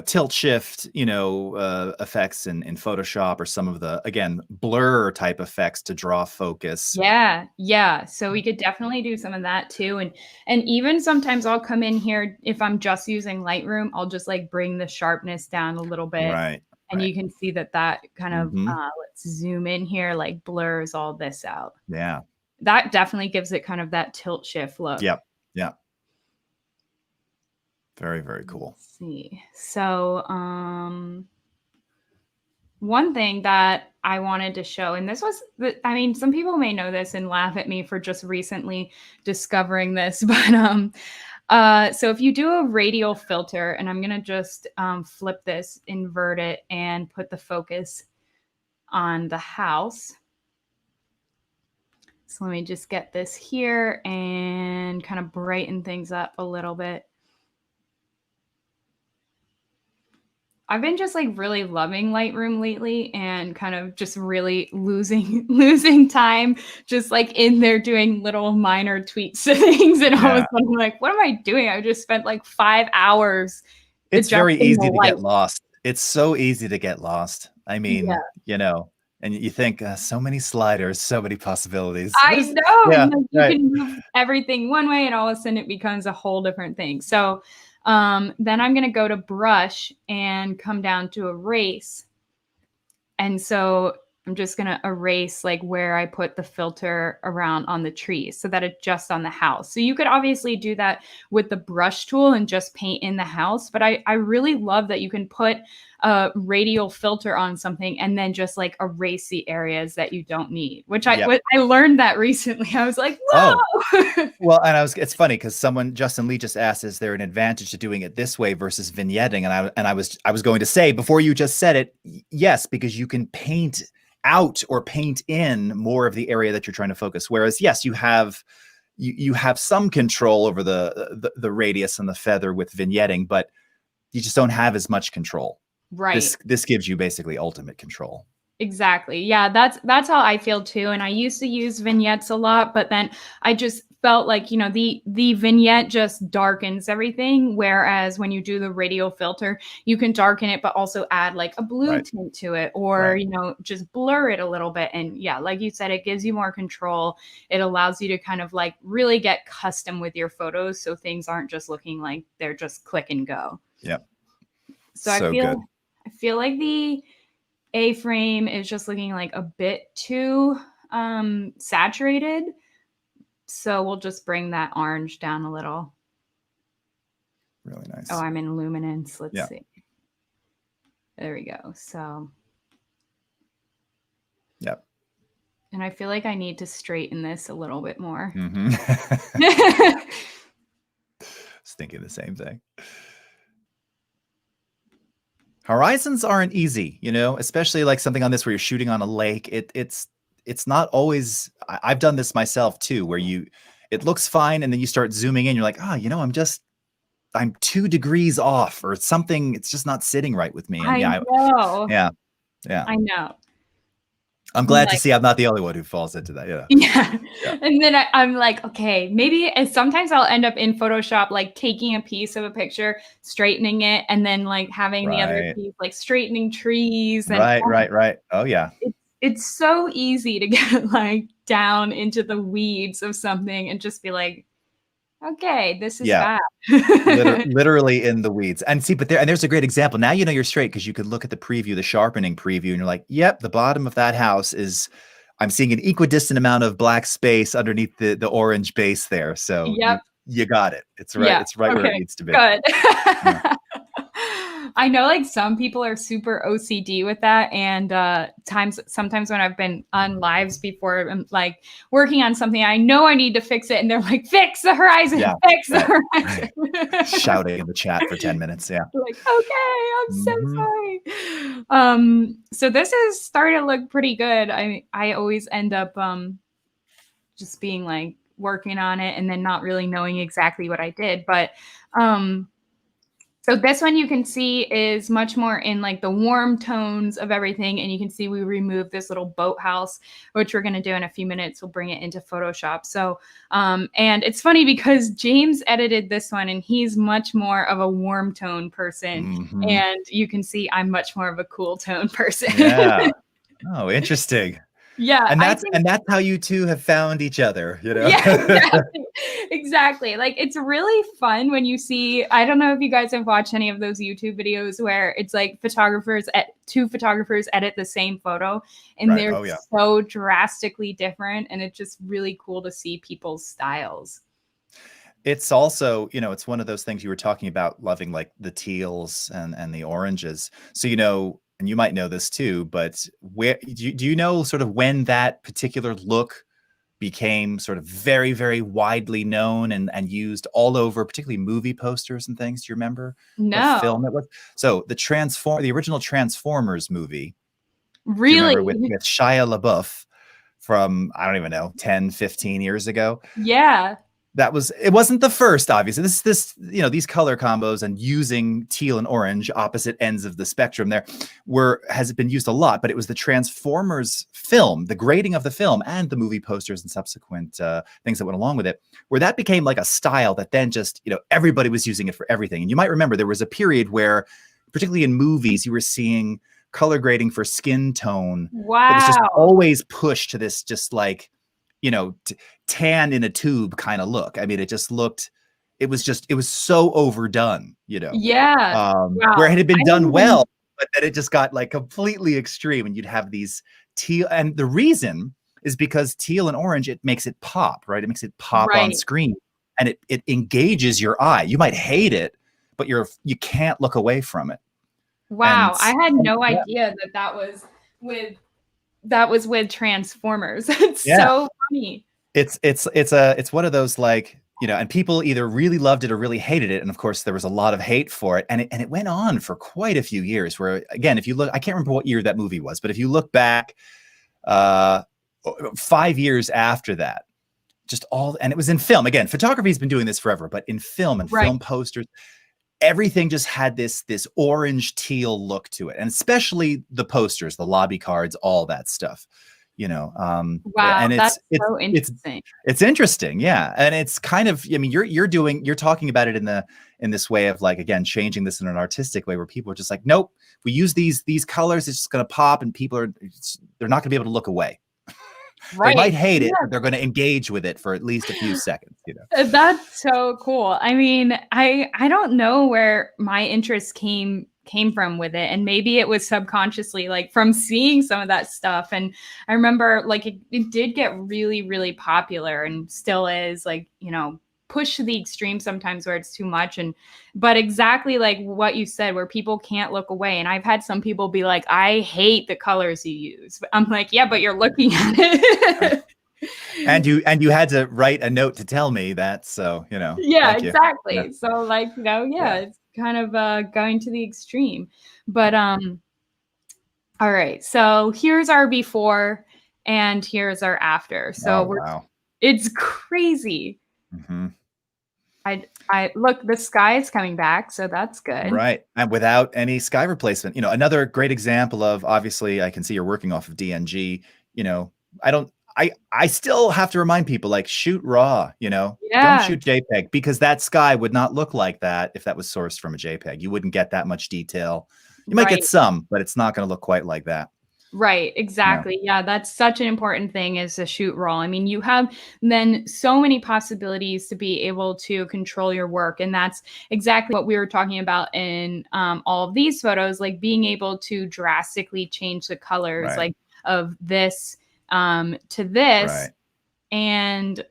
tilt shift, effects in Photoshop, or some of the, again, blur type effects to draw focus. Yeah. So we could definitely do some of that too. And even sometimes I'll come in here, if I'm just using Lightroom, I'll just like bring the sharpness down a little bit. Right. And you can see that kind of, let's zoom in here, like blurs all this out. Yeah. That definitely gives it kind of that tilt shift look. Yep. Yeah. Very, very cool. Let's see. So, one thing that I wanted to show, and this was, I mean, some people may know this and laugh at me for just recently discovering this, but so if you do a radial filter, and I'm going to just flip this, invert it, and put the focus on the house. So let me just get this here and kind of brighten things up a little bit. I've been just like really loving Lightroom lately, and kind of just really losing time just like in there doing little minor tweaks to things. And all of a sudden I'm like, what am I doing? I just spent like 5 hours. It's very easy to get lost. It's so easy to get lost. I mean, and you think so many sliders, so many possibilities. I know. Yeah, you can move everything one way and all of a sudden it becomes a whole different thing. So then I'm going to go to brush and come down to erase. And so I'm just going to erase like where I put the filter around on the trees so that it's just on the house. So you could obviously do that with the brush tool and just paint in the house. But I really love that you can put a radial filter on something and then just like erase the areas that you don't need, which I learned that recently. I was like, whoa. Oh. Well, and it's funny because Justin Lee just asked, is there an advantage to doing it this way versus vignetting? And I was going to say, before you just said it, yes, because you can paint out or paint in more of the area that you're trying to focus. Whereas, yes, you have some control over the radius and the feather with vignetting, but you just don't have as much control. Right. This gives you basically ultimate control. Exactly. Yeah, that's how I feel too. And I used to use vignettes a lot, but then I just felt like, the vignette just darkens everything. Whereas when you do the radial filter, you can darken it, but also add like a blue tint to it, or, just blur it a little bit. And yeah, like you said, it gives you more control. It allows you to kind of like really get custom with your photos. So things aren't just looking like they're just click and go. Yep. So I feel like the A-frame is just looking like a bit too saturated. So we'll just bring that orange down a little. Really nice. Oh, I'm in luminance. Let's see. There we go. So. Yep. And I feel like I need to straighten this a little bit more. I was thinking the same thing. Horizons aren't easy, especially like something on this where you're shooting on a lake. It's not always. I've done this myself too, where it looks fine, and then you start zooming in. You're like, I'm just I'm 2 degrees off or something. It's just not sitting right with me. And I yeah, know. yeah, yeah. I know. I'm I'm glad to like, see I'm not the only one who falls into that. Yeah. yeah. Yeah. And then I'm like, okay, maybe, and sometimes I'll end up in Photoshop, like taking a piece of a picture, straightening it, and then like having the other Right. piece, like straightening trees. And Right. Right. Right. Oh yeah. it's so easy to get like down into the weeds of something and just be like, okay, this is Yeah. bad. Literally in the weeds. And see, but there's a great example. Now you know you're straight because you could look at the preview, the sharpening preview, and you're like, yep, the bottom of that house is I'm seeing an equidistant amount of black space underneath the orange base there. So Yep. you got it. Yeah. It's right where it Okay. needs to be. Good. Yeah. I know like some people are super OCD with that. And sometimes when I've been on lives before, I'm like working on something, I know I need to fix it. And they're like, fix the horizon, Yeah. fix the Right. horizon. Right. Shouting in the chat for 10 minutes. Yeah. Like, okay, I'm so Mhm. sorry. So this is starting to look pretty good. I always end up just being like working on it and then not really knowing exactly what I did. But so this one you can see is much more in like the warm tones of everything. And you can see we removed this little boathouse, which we're going to do in a few minutes. We'll bring it into Photoshop. So, and it's funny because James edited this one and he's much more of a warm tone person. Mhm. And you can see I'm much more of a cool tone person. Yeah. Oh, interesting. Yeah, And I think. that's how you two have found each other, you know? Yeah, exactly. Exactly. Like it's really fun when you see, I don't know if you guys have watched any of those YouTube videos where it's like two photographers edit the same photo and Right. they're Oh, yeah. so drastically different and it's just really cool to see people's styles. It's also, it's one of those things you were talking about loving like the teals and the oranges. So, and you might know this too, but where do you know sort of when that particular look became sort of very, very widely known and used all over, particularly movie posters and things? Do you remember what No, film it was? So the original Transformers movie, do you really? remember with Shia LaBeouf from, I don't even know, 10, 15 years ago? Yeah. It wasn't the first, obviously. These color combos and using teal and orange, opposite ends of the spectrum there, has been used a lot, but it was the Transformers film, the grading of the film and the movie posters and subsequent things that went along with it, where that became like a style that then just, everybody was using it for everything. And you might remember there was a period where, particularly in movies, you were seeing color grading for skin tone that was just Wow. always pushed to this just like, tan in a tube kind of look. I mean, it was so overdone, Yeah. where it Wow. had I been didn't done even. well, but then it just got like completely extreme. And you'd have these teal, and the reason is because teal and orange, it makes it pop, right? It makes it pop on Right. screen and it engages your eye. You might hate it, but you can't look away from it. And Wow. I had no yeah, idea with that was with Transformers. It's yeah. so funny. It's one of those like, and people either really loved it or really hated it. And of course there was a lot of hate for it. And it went on for quite a few years where, again, if you look, I can't remember what year that movie was, but if you look back, uh, 5 years after that, and it was in film. Again, photography's been doing this forever, but in film and Right. film posters, everything just had this orange teal look to it. And especially the posters, the lobby cards, all that stuff. Wow, And that's so interesting. it's interesting, yeah. And it's kind of, I mean, you're talking about it in this way of like, again, changing this in an artistic way where people are just like, nope, if we use these colors, it's just going to pop, and they're not going to be able to look away. They might Right. hate it, Yeah. but they're going to engage with it for at least a few seconds. That's so cool. I mean, I don't know where my interest came from with it, and maybe it was subconsciously like from seeing some of that stuff. And I remember like it did get really really popular and still is, like, pushed to the extreme sometimes where it's too much. And but exactly like what you said, where people can't look away. And I've had some people be like, I hate the colors you use, but I'm like, yeah, but you're looking at it. And you had to write a note to tell me that, so Yeah, thank you. Yeah, exactly. So like, yeah, yeah. it's kind of going to the extreme. But all right. So here's our before and here's our after. Oh So wow. it's crazy. Hmm. I look, the sky is coming back, so that's good. Right, and without any sky replacement. Another great example of, obviously, I can see you're working off of DNG. You know, I don't I still have to remind people, like, shoot RAW, Don't Yeah, shoot JPEG, because that sky would not look like that if that was sourced from a JPEG. You wouldn't get that much detail. You might get right. some, but it's not gonna look quite like that, Right, you know? exactly. Yeah, that's such an important thing is the shoot roll. I mean, you have then so many possibilities to be able to control your work. And that's exactly what we were talking about in all of these photos, like being able to drastically change the colors, Right, like of this to this. right. And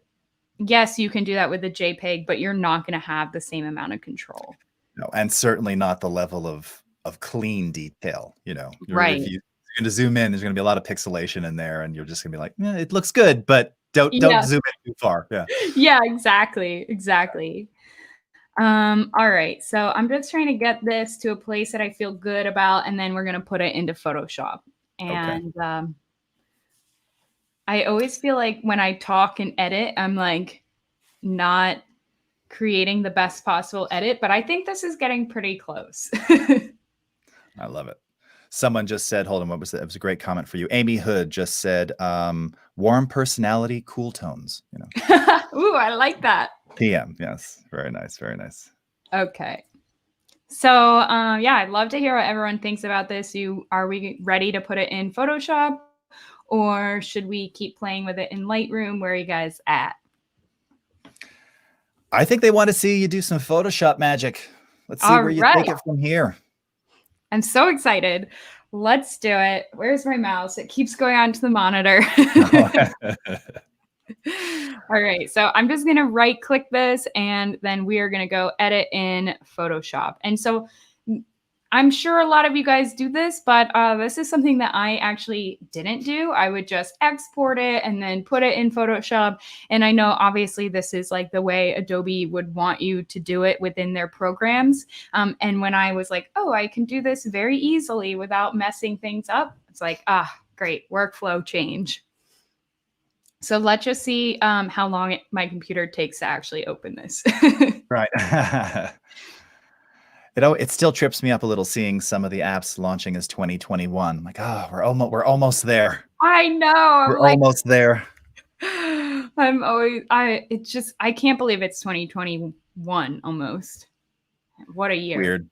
yes, you can do that with a JPEG, but you're not going to have the same amount of control. No, and certainly not the level of clean detail, if Right. you're gonna zoom in, there's gonna be a lot of pixelation in there, and you're just gonna be like, "Yeah, it looks good, but don't Yeah. zoom in too far." Yeah. Yeah, exactly. Exactly. All right. So I'm just trying to get this to a place that I feel good about, and then we're gonna put it into Photoshop. Okay. And I always feel like when I talk and edit, I'm like not creating the best possible edit, but I think this is getting pretty close. I love it. Someone just said, hold on, what was that? It was a great comment for you. Amy Hood just said, "Warm personality, cool tones," Ooh, I like that. PM, yes. Very nice, very nice. Okay. So yeah, I'd love to hear what everyone thinks about this. Are we ready to put it in Photoshop, or should we keep playing with it in Lightroom? Where are you guys at? I think they wanna see you do some Photoshop magic. Let's see All where you take right. it from here. I'm so excited. Let's do it. Where's my mouse? It keeps going onto the monitor. All right. So I'm just going to right click this and then we are going to go edit in Photoshop. And so I'm sure a lot of you guys do this, but this is something that I actually didn't do. I would just export it and then put it in Photoshop. And I know obviously this is like the way Adobe would want you to do it within their programs. And when I was like, oh, I can do this very easily without messing things up, it's like, great, workflow change. So let's just see how long my computer takes to actually open this. Right. It still trips me up a little seeing some of the apps launching as 2021. Like, we're almost there. I know. I'm We're like, almost there. I can't believe it's 2021 almost. What a year. Weird.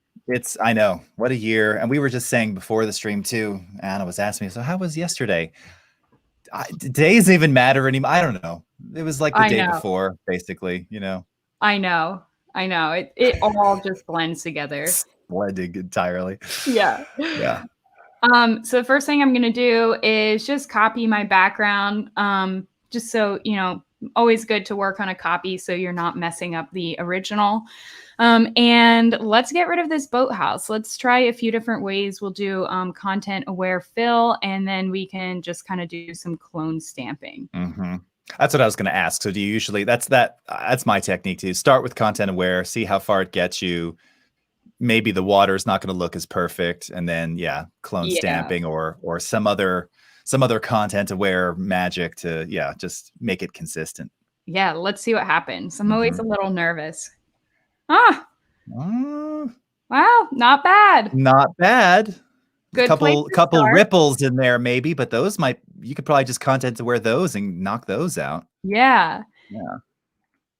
I know. What a year. And we were just saying before the stream too, Anna was asking me, so how was yesterday? Days even matter anymore. I don't know. It was like the I day know. before, basically, I know. I know. It all just blends together. blending entirely. Yeah. Yeah. So the first thing I'm gonna do is just copy my background. Just so always good to work on a copy so you're not messing up the original. And let's get rid of this boathouse. Let's try a few different ways. We'll do content aware fill, and then we can just kind of do some clone stamping. Mm-hmm. That's what I was going to ask. So do you usually, that's my technique too. Start with content aware, see how far it gets you. Maybe the water is not going to look as perfect. And then, clone Yeah. stamping or some other content aware magic to, just make it consistent. Yeah, let's see what happens. I'm always a Mhm. little nervous. Uh, Wow, not bad. Not bad. A Good place to couple start. ripples in there maybe, but you could probably just content aware those and knock those out. Yeah. Yeah.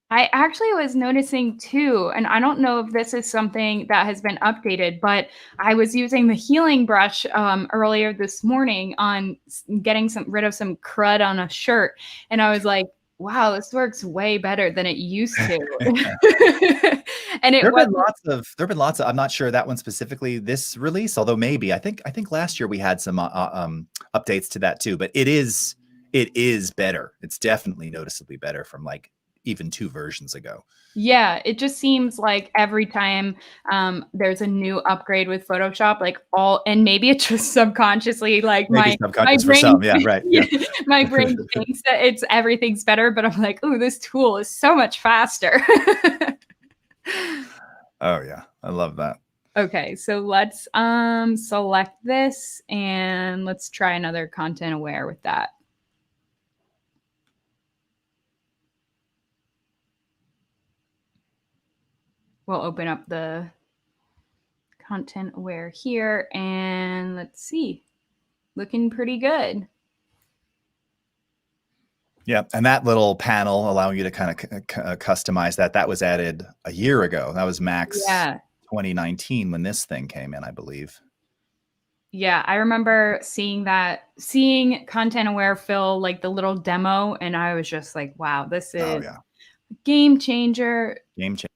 I actually was noticing too, and I don't know if this is something that has been updated, but I was using the healing brush earlier this morning on getting rid of some crud on a shirt, and I was like, "Wow, this works way better than it used to." And it There have was been lots of, I'm not sure that one specifically this release, although maybe I think last year we had some updates to that too, but it is better. It's definitely noticeably better from like even 2 versions ago. Yeah, it just seems like every time there's a new upgrade with Photoshop, like and maybe it's just subconsciously like Maybe my subconscious for brain some. Yeah, right. Yeah. my brain thinks that everything's better, but I'm like, ooh, this tool is so much faster. Oh yeah. I love that. Okay, so let's select this and let's try another content aware with that. we'll open up the content aware here and let's see, looking pretty good. Yeah, and that little panel allowing you to kind of customize that was added a year ago. That was Max 2019 when this thing came in, I believe. Yeah, I remember seeing content aware fill like the little demo, and I was just like, wow, this is game changer. Game changer.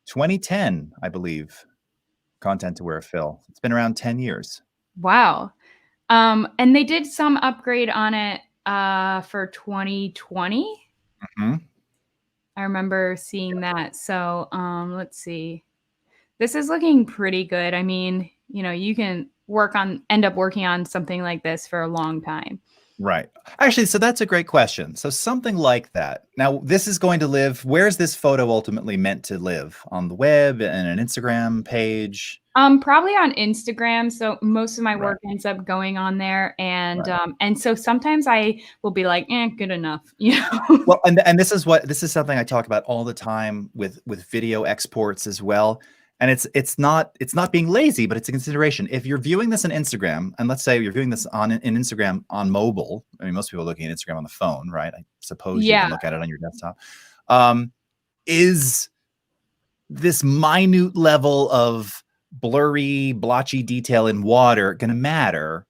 2010, I believe, content aware fill. It's been around 10 years. Wow. And they did some upgrade on it for 2020. Mm-hmm. I remember seeing that. So let's see. This is looking pretty good. I mean, you know, you can end up working on something like this for a long time. Right. Actually, so that's a great question. So something like that. Now, this is going to live, where's this photo ultimately meant to live? On the web and an Instagram page? Probably on Instagram. So most of my work ends up going on there. And so sometimes I will be like, good enough. You know? Well, and this is something I talk about all the time with video exports as well. And it's not being lazy, but it's a consideration. If you're viewing this on Instagram, and let's say you're viewing this in Instagram on mobile, I mean, most people are looking at Instagram on the phone, right? I suppose you can look at it on your desktop. Is this minute level of blurry, blotchy detail in water going to matter?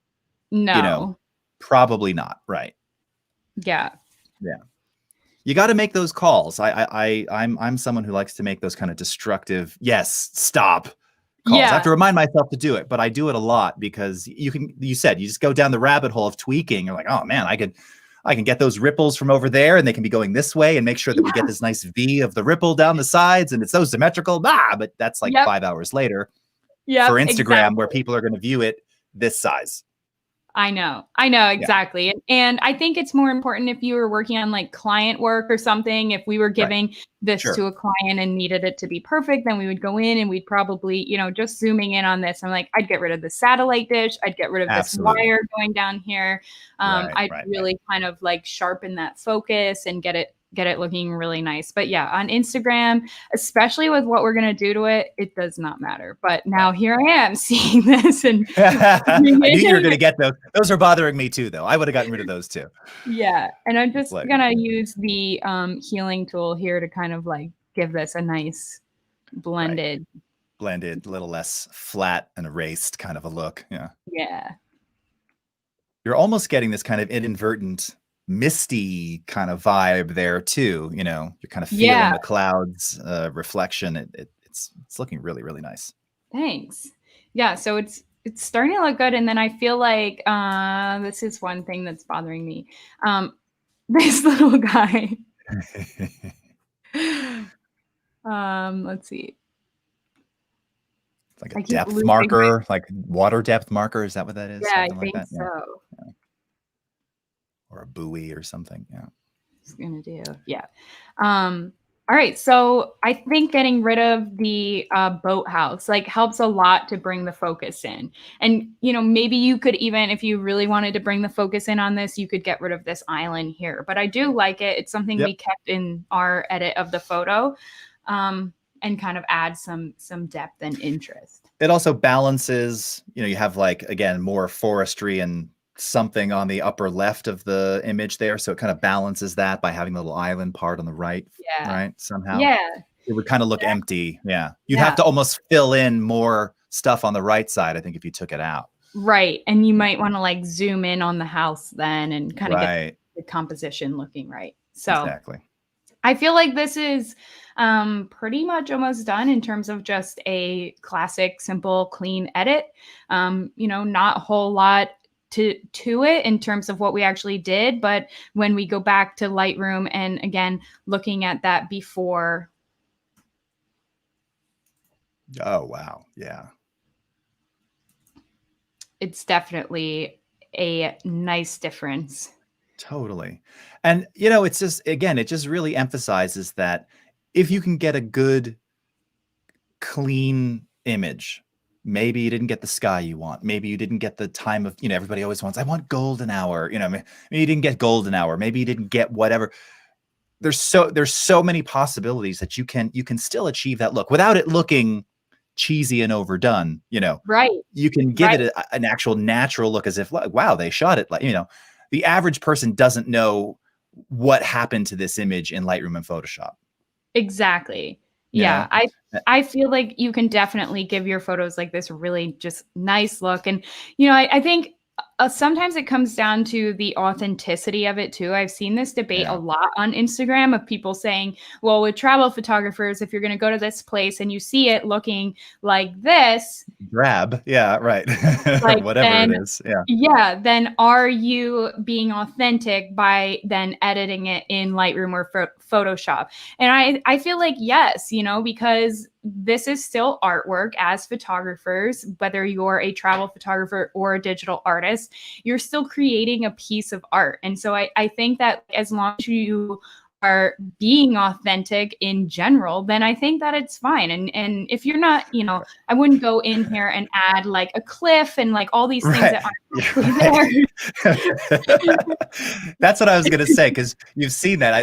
No. You know, probably not, right? Yeah. Yeah. You got to make those calls. I'm someone who likes to make those kind of destructive, yes, stop calls. I have to remind myself to do it, but I do it a lot because you just go down the rabbit hole of tweaking. You're like, oh man, I can get those ripples from over there and they can be going this way and make sure that we get this nice V of the ripple down the sides and it's so symmetrical. But that's like 5 hours later for Instagram where people are going to view it this size. I know exactly. Yeah. And I think it's more important if you were working on like client work or something, if we were giving this to a client and needed it to be perfect, then we would go in and we'd probably, you know, just zooming in on this. I'm like, I'd get rid of the satellite dish. I'd get rid of this wire going down here. I'd really kind of like sharpen that focus and get it looking really nice. But yeah, on Instagram, especially with what we're going to do to it, it does not matter. But now here I am seeing this and I knew you were going to get those. Those are bothering me too, though. I would have gotten rid of those too. Yeah. And I'm just going to use the healing tool here to kind of like give this a nice blended, a little less flat and erased kind of a look. Yeah. Yeah. You're almost getting this kind of inadvertent misty kind of vibe there too. You know, you're kind of feeling the clouds reflection. It's looking really, really nice. Thanks. Yeah. So it's starting to look good. And then I feel like this is one thing that's bothering me. This little guy. Let's see. It's like a depth marker, like water depth marker. Is that what that is? Yeah, I think so. Yeah. Or a buoy or something. Yeah. It's gonna do. Yeah. All right. So I think getting rid of the boathouse like helps a lot to bring the focus in. And, you know, maybe you could even, if you really wanted to bring the focus in on this, you could get rid of this island here. But I do like it. It's something we kept in our edit of the photo and kind of add some depth and interest. It also balances, you know, you have like, again, more forestry and something on the upper left of the image there, so it kind of balances that by having the little island part on the right. Right, somehow it would kind of look empty. You'd have to almost fill in more stuff on the right side, I think, if you took it out. Right. And you might want to like zoom in on the house then and kind of get the composition looking right. So I feel like this is pretty much almost done in terms of just a classic, simple, clean edit. You know, not a whole lot to it in terms of what we actually did. But when we go back to Lightroom and again, looking at that before. Oh, wow. Yeah. It's definitely a nice difference. Totally. And, you know, it's just, again, it just really emphasizes that if you can get a good, clean image, maybe you didn't get the sky you want. Maybe you didn't get the time of, you know, everybody always wants, I want golden hour. You know, maybe you didn't get golden hour. Maybe you didn't get whatever. there's so many possibilities that you can still achieve that look without it looking cheesy and overdone. Right. You can give it an actual natural look, as if, like, wow, they shot it like, the average person doesn't know what happened to this image in Lightroom and Photoshop. Exactly. Yeah. I feel like you can definitely give your photos like this really just nice look. And, I think sometimes it comes down to the authenticity of it too. I've seen this debate a lot on Instagram of people saying, well, with travel photographers, if you're going to go to this place and you see it looking like this, drab, right. Like, whatever then, it is, then are you being authentic by then editing it in Lightroom or Photoshop? And I feel like yes, because this is still artwork. As photographers, whether you're a travel photographer or a digital artist, you're still creating a piece of art. And so I think that as long as you are being authentic in general, then I think that it's fine. And if you're not, I wouldn't go in here and add like a cliff and like all these things that aren't there. That's what I was going to say, because you've seen that.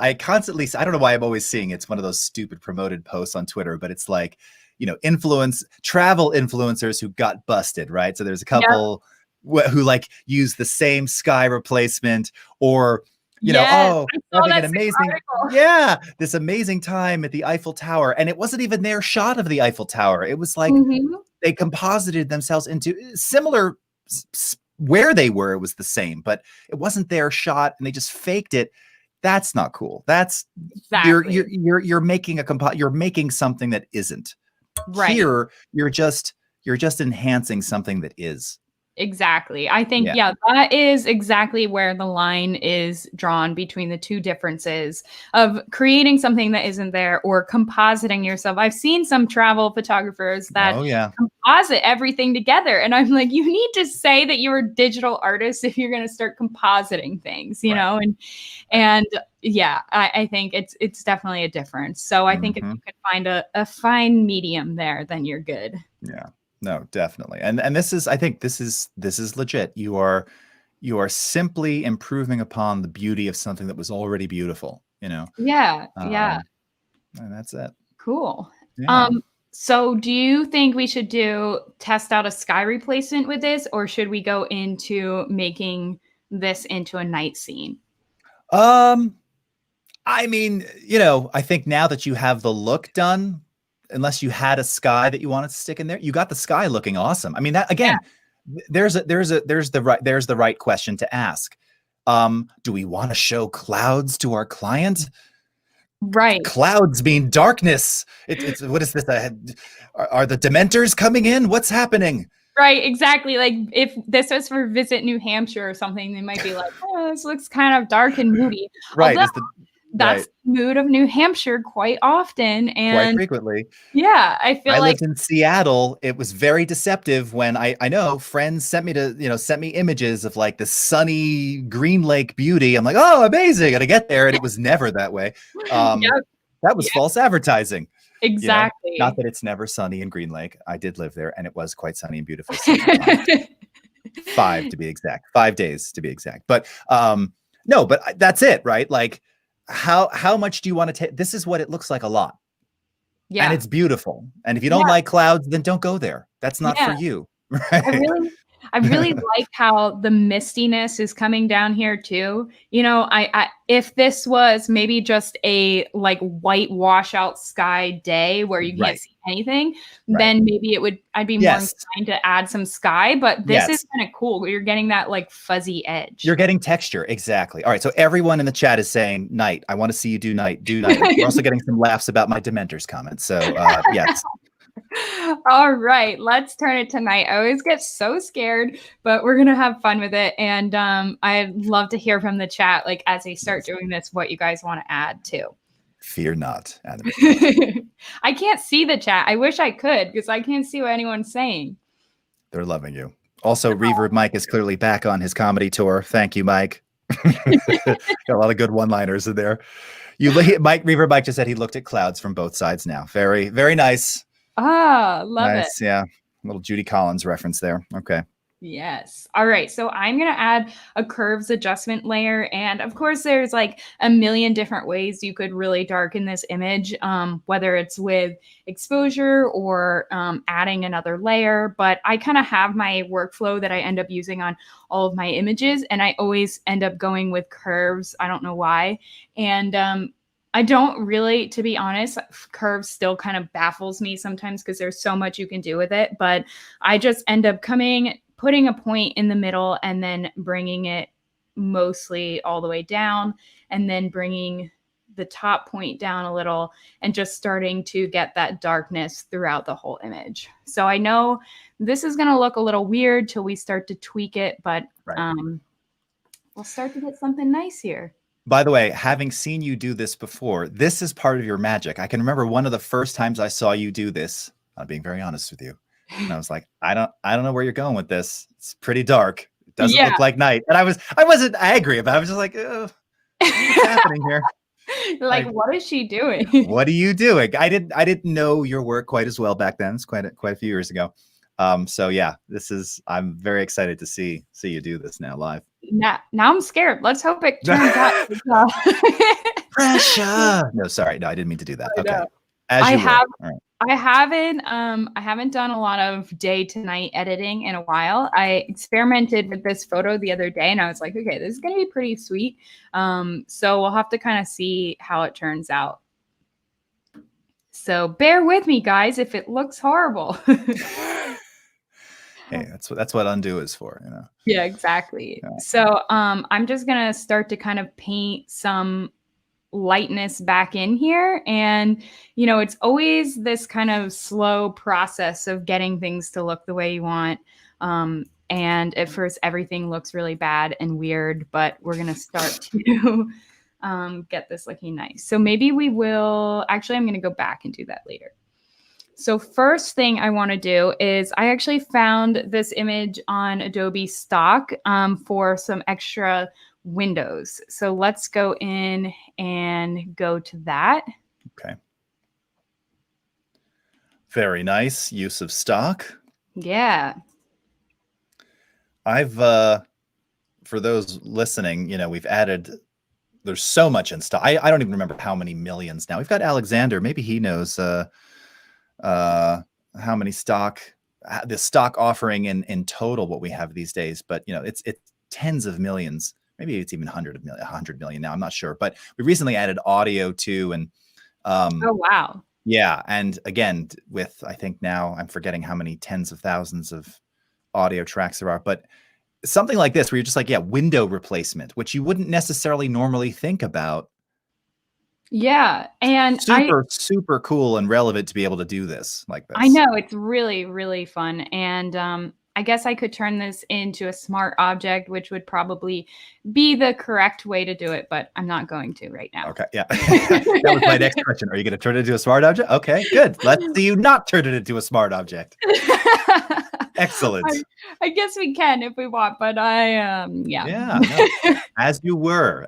I constantly, I don't know why I'm always seeing it's one of those stupid promoted posts on Twitter, but it's like, travel influencers who got busted, right? So there's a couple who like use the same sky replacement, or having an amazing, this amazing time at the Eiffel Tower. And it wasn't even their shot of the Eiffel Tower. It was like they composited themselves into similar where they were. It was the same, but it wasn't their shot and they just faked it. That's not cool. That's you're making you're making something that isn't. Right. Here, you're just enhancing something that is. Exactly. I think, that is exactly where the line is drawn between the two differences of creating something that isn't there or compositing yourself. I've seen some travel photographers that composite everything together. And I'm like, you need to say that you're a digital artist if you're going to start compositing things, you know? And I think it's definitely a difference. So I think if you can find a fine medium there, then you're good. Yeah. No, definitely. And this is, I think this is legit. You are simply improving upon the beauty of something that was already beautiful, Yeah. And that's it. Cool. Yeah. So do you think we should test out a sky replacement with this, or should we go into making this into a night scene? I mean, I think now that you have the look done, unless you had a sky that you wanted to stick in there, you got the sky looking awesome. I mean, that again, there's the right question to ask. Do we want to show clouds to our client? Right. Clouds mean darkness. It's what is this? Are the Dementors coming in? What's happening? Right, exactly. Like if this was for Visit New Hampshire or something, they might be like, oh, this looks kind of dark and moody. Right. Although, that's the mood of New Hampshire quite often, and quite frequently. Yeah, I feel I like lived in Seattle. It was very deceptive when I know friends sent me images of like the sunny Green Lake beauty. I'm like, oh, amazing. And I get there and it was never that way. That was false advertising. Exactly. Not that it's never sunny in Green Lake. I did live there and it was quite sunny and beautiful. 5 to be exact. 5 days to be exact. But no, but that's it, right? Like how much do you want to take? This is what it looks like a lot. Yeah. And it's beautiful. And if you don't like clouds, then don't go there. That's not for you. Right? I really like how the mistiness is coming down here too. I if this was maybe just a like white washout sky day where you can't see anything, then maybe I'd be more inclined to add some sky. But this is kind of cool. You're getting that like fuzzy edge. You're getting texture. Exactly. All right. So everyone in the chat is saying night. I want to see you do night. Do night. We're also getting some laughs about my Dementors comments. So yes. All right, let's turn it to night. I always get so scared, but we're gonna have fun with it. And I'd love to hear from the chat, like as they start doing this, what you guys want to add too. Fear not, Adam. I can't see the chat. I wish I could because I can't see what anyone's saying. They're loving you. Also, Reverb Mike is clearly back on his comedy tour. Thank you, Mike. Got a lot of good one-liners in there. Reverb Mike just said he looked at clouds from both sides now. Very, very nice. Ah, love it. Yeah. A little Judy Collins reference there. Okay. Yes. All right. So I'm going to add a curves adjustment layer. And of course, there's like a million different ways you could really darken this image, whether it's with exposure or adding another layer. But I kind of have my workflow that I end up using on all of my images. And I always end up going with curves. I don't know why. And I don't really, to be honest, curves still kind of baffles me sometimes because there's so much you can do with it. But I just end up putting a point in the middle and then bringing it mostly all the way down and then bringing the top point down a little and just starting to get that darkness throughout the whole image. So I know this is going to look a little weird till we start to tweak it, but we'll start to get something nice here. By the way, having seen you do this before, this is part of your magic. I can remember one of the first times I saw you do this. I'm being very honest with you. And I was like, I don't know where you're going with this. It's pretty dark. It doesn't look like night. And I wasn't angry about it. I was just like, oh, what's happening here? Like, what is she doing? What are you doing? I didn't know your work quite as well back then. It's quite a few years ago. So yeah, I'm very excited to see you do this now live. Now I'm scared. Let's hope it turns out. Pressure. No, sorry. No, I didn't mean to do that. Okay. I haven't done a lot of day to night editing in a while. I experimented with this photo the other day and I was like, okay, this is going to be pretty sweet. So we'll have to kind of see how it turns out. So bear with me, guys, if it looks horrible. Hey, that's what undo is for, you know? Yeah, exactly. Yeah. So I'm just going to start to kind of paint some lightness back in here. And, you know, it's always this kind of slow process of getting things to look the way you want. And at first, everything looks really bad and weird, but we're going to start to get this looking nice. So maybe we will, actually, I'm going to go back and do that later. So first thing I want to do is I actually found this image on Adobe Stock for some extra windows. So let's go in and go to that. Okay. Very nice use of stock. Yeah. I've, for those listening, you know, there's so much in stock. I don't even remember how many millions now. We've got Alexander. Maybe he knows how many the stock offering in total what we have these days. But, you know, it's tens of millions. Maybe it's even 100 million now. I'm not sure. But we recently added audio too. And oh, wow. Yeah. And again, with, I think now I'm forgetting how many tens of thousands of audio tracks there are. But something like this where you're just like, yeah, window replacement, which you wouldn't necessarily normally think about. Yeah. And super cool and relevant to be able to do this like this. I know, it's really, really fun. And I guess I could turn this into a smart object, which would probably be the correct way to do it, but I'm not going to right now. Okay. Yeah. That was my next question. Are you going to turn it into a smart object? Okay, good. Let's see you not turn it into a smart object. Excellent. I guess we can if we want, but yeah. Yeah. No. As you were.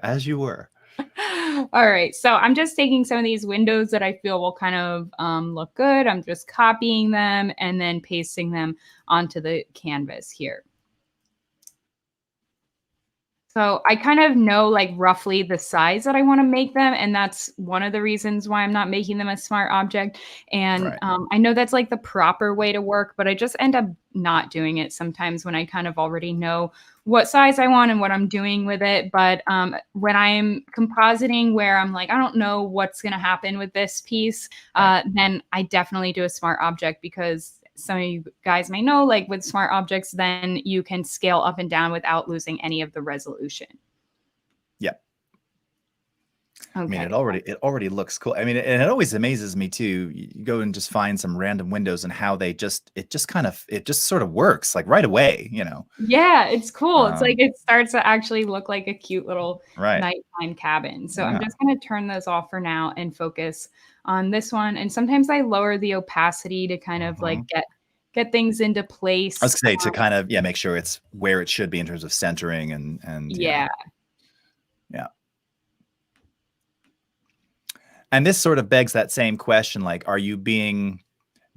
All right, so I'm just taking some of these windows that I feel will kind of look good. I'm just copying them and then pasting them onto the canvas here. So I kind of know like roughly the size that I want to make them. And that's one of the reasons why I'm not making them a smart object. And I know that's like the proper way to work, but I just end up not doing it sometimes when I kind of already know what size I want and what I'm doing with it. But when I'm compositing where I'm like, I don't know what's going to happen with this piece, then I definitely do a smart object because some of you guys may know, like with smart objects, then you can scale up and down without losing any of the resolution. Yep. Okay. I mean, it already looks cool. I mean, and it always amazes me too. You go and just find some random windows and how it just sort of works like right away, you know? Yeah, it's cool. It's like it starts to actually look like a cute little nighttime cabin. So I'm just going to turn those off for now and focus on this one. And sometimes I lower the opacity to kind of like get things into place. I was going to say to kind of, make sure it's where it should be in terms of centering and yeah. Yeah. And this sort of begs that same question, like, are you being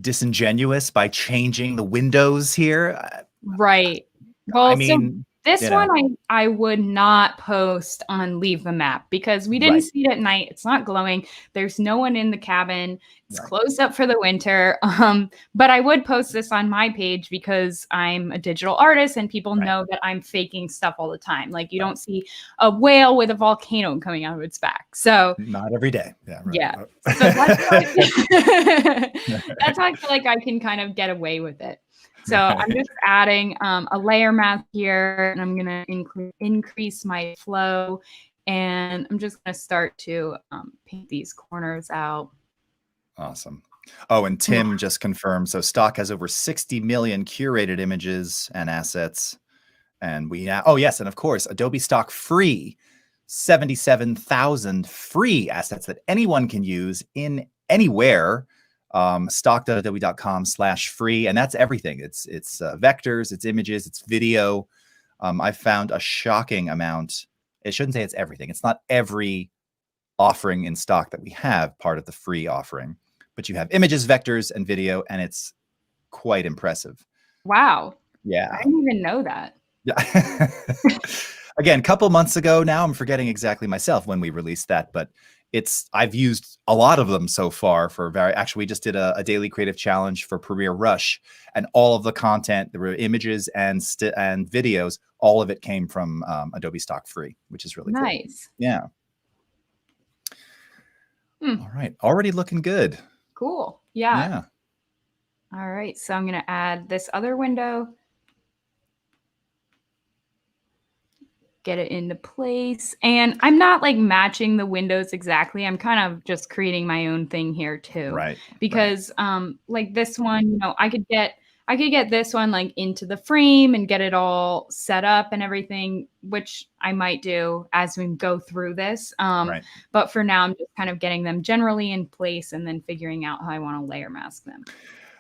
disingenuous by changing the windows here? Right. I Well, so mean, this you one know, I would not post on Leave the Map because we didn't right, see it at night. It's not glowing. There's no one in the cabin. It's right, closed up for the winter. But I would post this on my page because I'm a digital artist and people right, know that I'm faking stuff all the time. Like you right. don't see a whale with a volcano coming out of its back. So Not every day. Yeah, yeah. right. So that's why that's how I feel like I can kind of get away with it. So I'm just adding a layer mask here, and I'm gonna increase my flow, and I'm just gonna start to paint these corners out. Awesome. Oh, and Tim just confirmed. So stock has over 60 million curated images and assets. And we now, oh, yes. And of course, Adobe Stock free, 77,000 free assets that anyone can use in anywhere. Stock.adobe.com/free. And that's everything. It's vectors, it's images, it's video. I found a shocking amount. It shouldn't say it's everything. It's not every offering in stock that we have part of the free offering, but you have images, vectors, and video, and it's quite impressive. Wow, I Yeah. didn't even know that. Yeah. Again, a couple months ago now, I'm forgetting exactly myself when we released that, but I've used a lot of them so far actually, we just did a daily creative challenge for Premiere Rush, and all of the content, there were images and videos, all of it came from Adobe Stock free, which is really cool. Nice. Yeah. Hmm. All right. Already looking good. Cool. Yeah. Yeah. All right. So I'm gonna add this other window. Get it into place. And I'm not like matching the windows exactly. I'm kind of just creating my own thing here too. Right. Because like this one, you know, I could get this one like into the frame and get it all set up and everything, which I might do as we go through this. Right. But for now, I'm just kind of getting them generally in place and then figuring out how I want to layer mask them.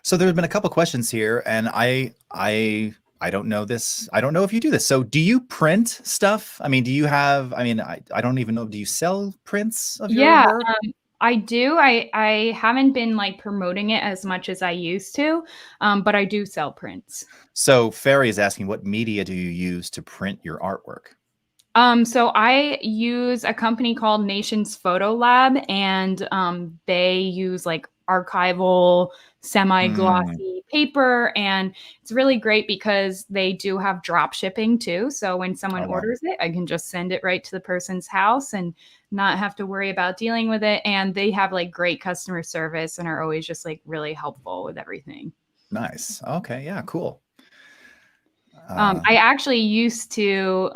So there have been a couple questions here, and I don't know this. I don't know if you do this. So do you print stuff? I mean, do you have, I mean, I don't even know. Do you sell prints of your Yeah, work? I do. I haven't been like promoting it as much as I used to, but I do sell prints. So Ferry is asking, what media do you use to print your artwork? So I use a company called Nations Photo Lab, and they use like archival, Mm, semi-glossy paper, and it's really great because they do have drop shipping too. So when someone oh, wow. orders it, I can just send it right to the person's house and not have to worry about dealing with it. And they have like great customer service and are always just like really helpful with everything. Nice. Okay. Yeah, cool. I actually used to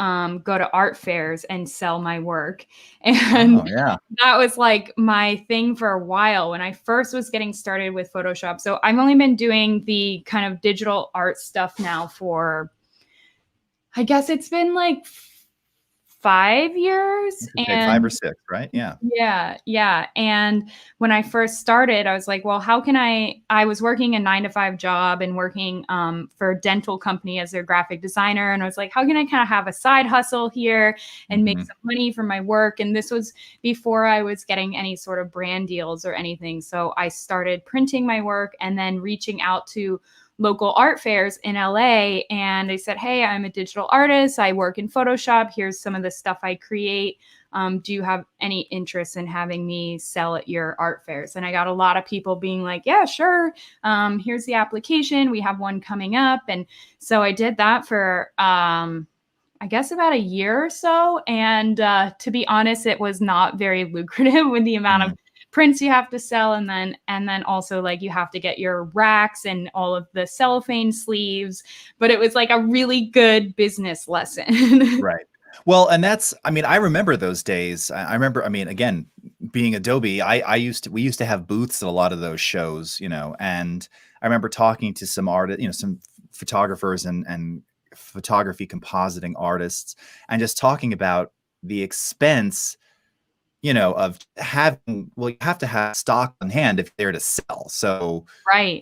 go to art fairs and sell my work. Oh, And yeah. that was like my thing for a while when I first was getting started with Photoshop. So I've only been doing the kind of digital art stuff now for, I guess it's been like 5 years. You could say 5 or And 6, right? Yeah. yeah, yeah. And when I first started, I was like, well, how can I was working a 9 to 5 job and working for a dental company as their graphic designer. And I was like, how can I kind of have a side hustle here and make Mhm. some money from my work? And this was before I was getting any sort of brand deals or anything. So I started printing my work and then reaching out to local art fairs in LA. And I said, hey, I'm a digital artist. I work in Photoshop. Here's some of the stuff I create. Do you have any interest in having me sell at your art fairs? And I got a lot of people being like, yeah, sure. Here's the application. We have one coming up. And so I did that for, I guess about a year or so. And to be honest, it was not very lucrative with the amount of Mm. prints you have to sell. And then also like you have to get your racks and all of the cellophane sleeves. But it was like a really good business lesson. Right. Well, and I mean, I remember those days. I remember, I mean, again, being Adobe, we used to have booths at a lot of those shows, and I remember talking to some artists, some photographers and photography compositing artists, and just talking about the expense, of having, well, you have to have stock on hand if they're to sell. So, Right.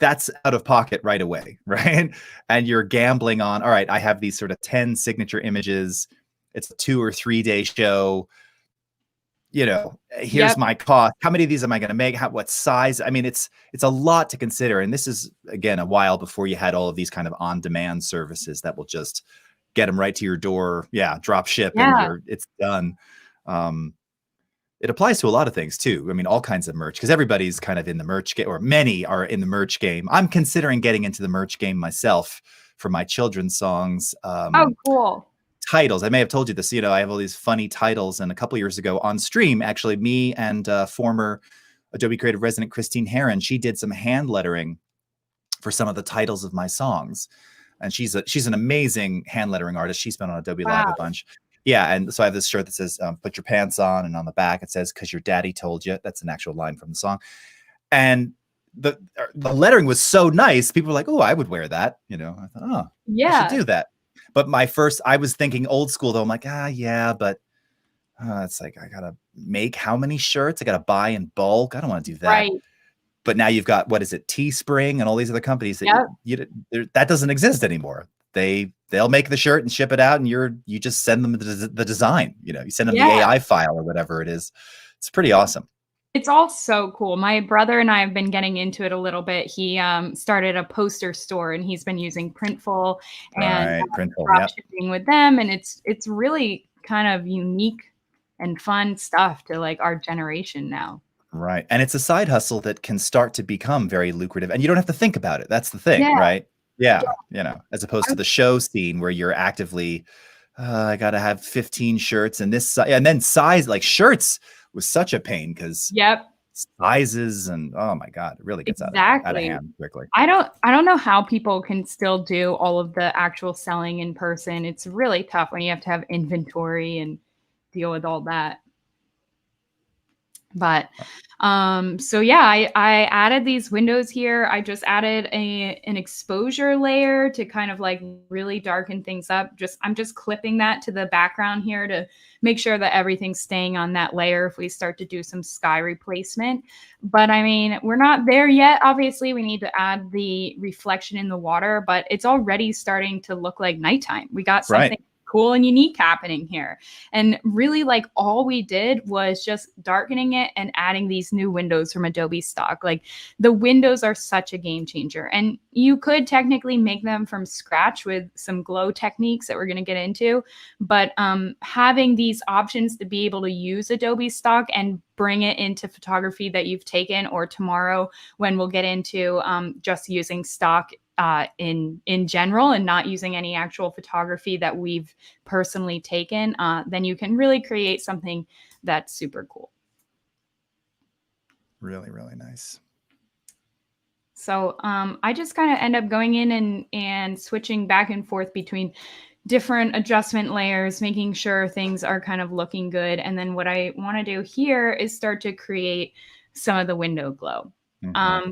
that's out of pocket right away, right? And you're gambling on, all right, I have these sort of 10 signature images. It's a 2 or 3 day show. here's my cost. How many of these am I going to make? What size? I mean, it's a lot to consider. And this is, again, a while before you had all of these kind of on-demand services that will just get them right to your door. Yeah, drop ship, and it's done. It applies to a lot of things too. I mean, all kinds of merch, because everybody's kind of in the merch game, or many are in the merch game. I'm considering getting into the merch game myself for my children's songs. Oh, cool. Titles. I may have told you this, I have all these funny titles. And a couple years ago on stream, actually, me and former Adobe Creative resident Christine Herron, she did some hand lettering for some of the titles of my songs. And she's an amazing hand lettering artist. She's been on Adobe Live a bunch. Yeah, and so I have this shirt that says, put your pants on, and on the back it says, because your daddy told you. That's an actual line from the song. And the lettering was so nice. People were like, oh, I would wear that. I thought, oh, I should do that. But I was thinking old school, though. I'm like, yeah, but it's like, I got to make how many shirts? I got to buy in bulk. I don't want to do that. Right. But now you've got, what is it, Teespring and all these other companies that that doesn't exist anymore. They'll make the shirt and ship it out, and you just send them the design. You send them the AI file or whatever it is. It's pretty awesome. It's all so cool. My brother and I have been getting into it a little bit. He started a poster store, and he's been using Printful and drop shipping with them, and it's really kind of unique and fun stuff to like our generation now. Right. And it's a side hustle that can start to become very lucrative, and you don't have to think about it. That's the thing, right? Yeah. As opposed to the show scene where you're actively, I got to have 15 shirts and this, and then size, like shirts was such a pain because sizes and, oh my God, it really gets out of hand quickly. I don't know how people can still do all of the actual selling in person. It's really tough when you have to have inventory and deal with all that. But so yeah, I added these windows here. I just added an exposure layer to kind of like really darken things up. I'm just clipping that to the background here to make sure that everything's staying on that layer if we start to do some sky replacement. But I mean, we're not there yet. Obviously, we need to add the reflection in the water, but it's already starting to look like nighttime. We got something cool and unique happening here. And really, like, all we did was just darkening it and adding these new windows from Adobe stock. Like, the windows are such a game changer, and you could technically make them from scratch with some glow techniques that we're going to get into, but having these options to be able to use Adobe stock and bring it into photography that you've taken, or tomorrow when we'll get into just using stock in general and not using any actual photography that we've personally taken, then you can really create something that's super cool. Really, really nice. So I just kind of end up going in and switching back and forth between different adjustment layers, making sure things are kind of looking good. And then what I want to do here is start to create some of the window glow.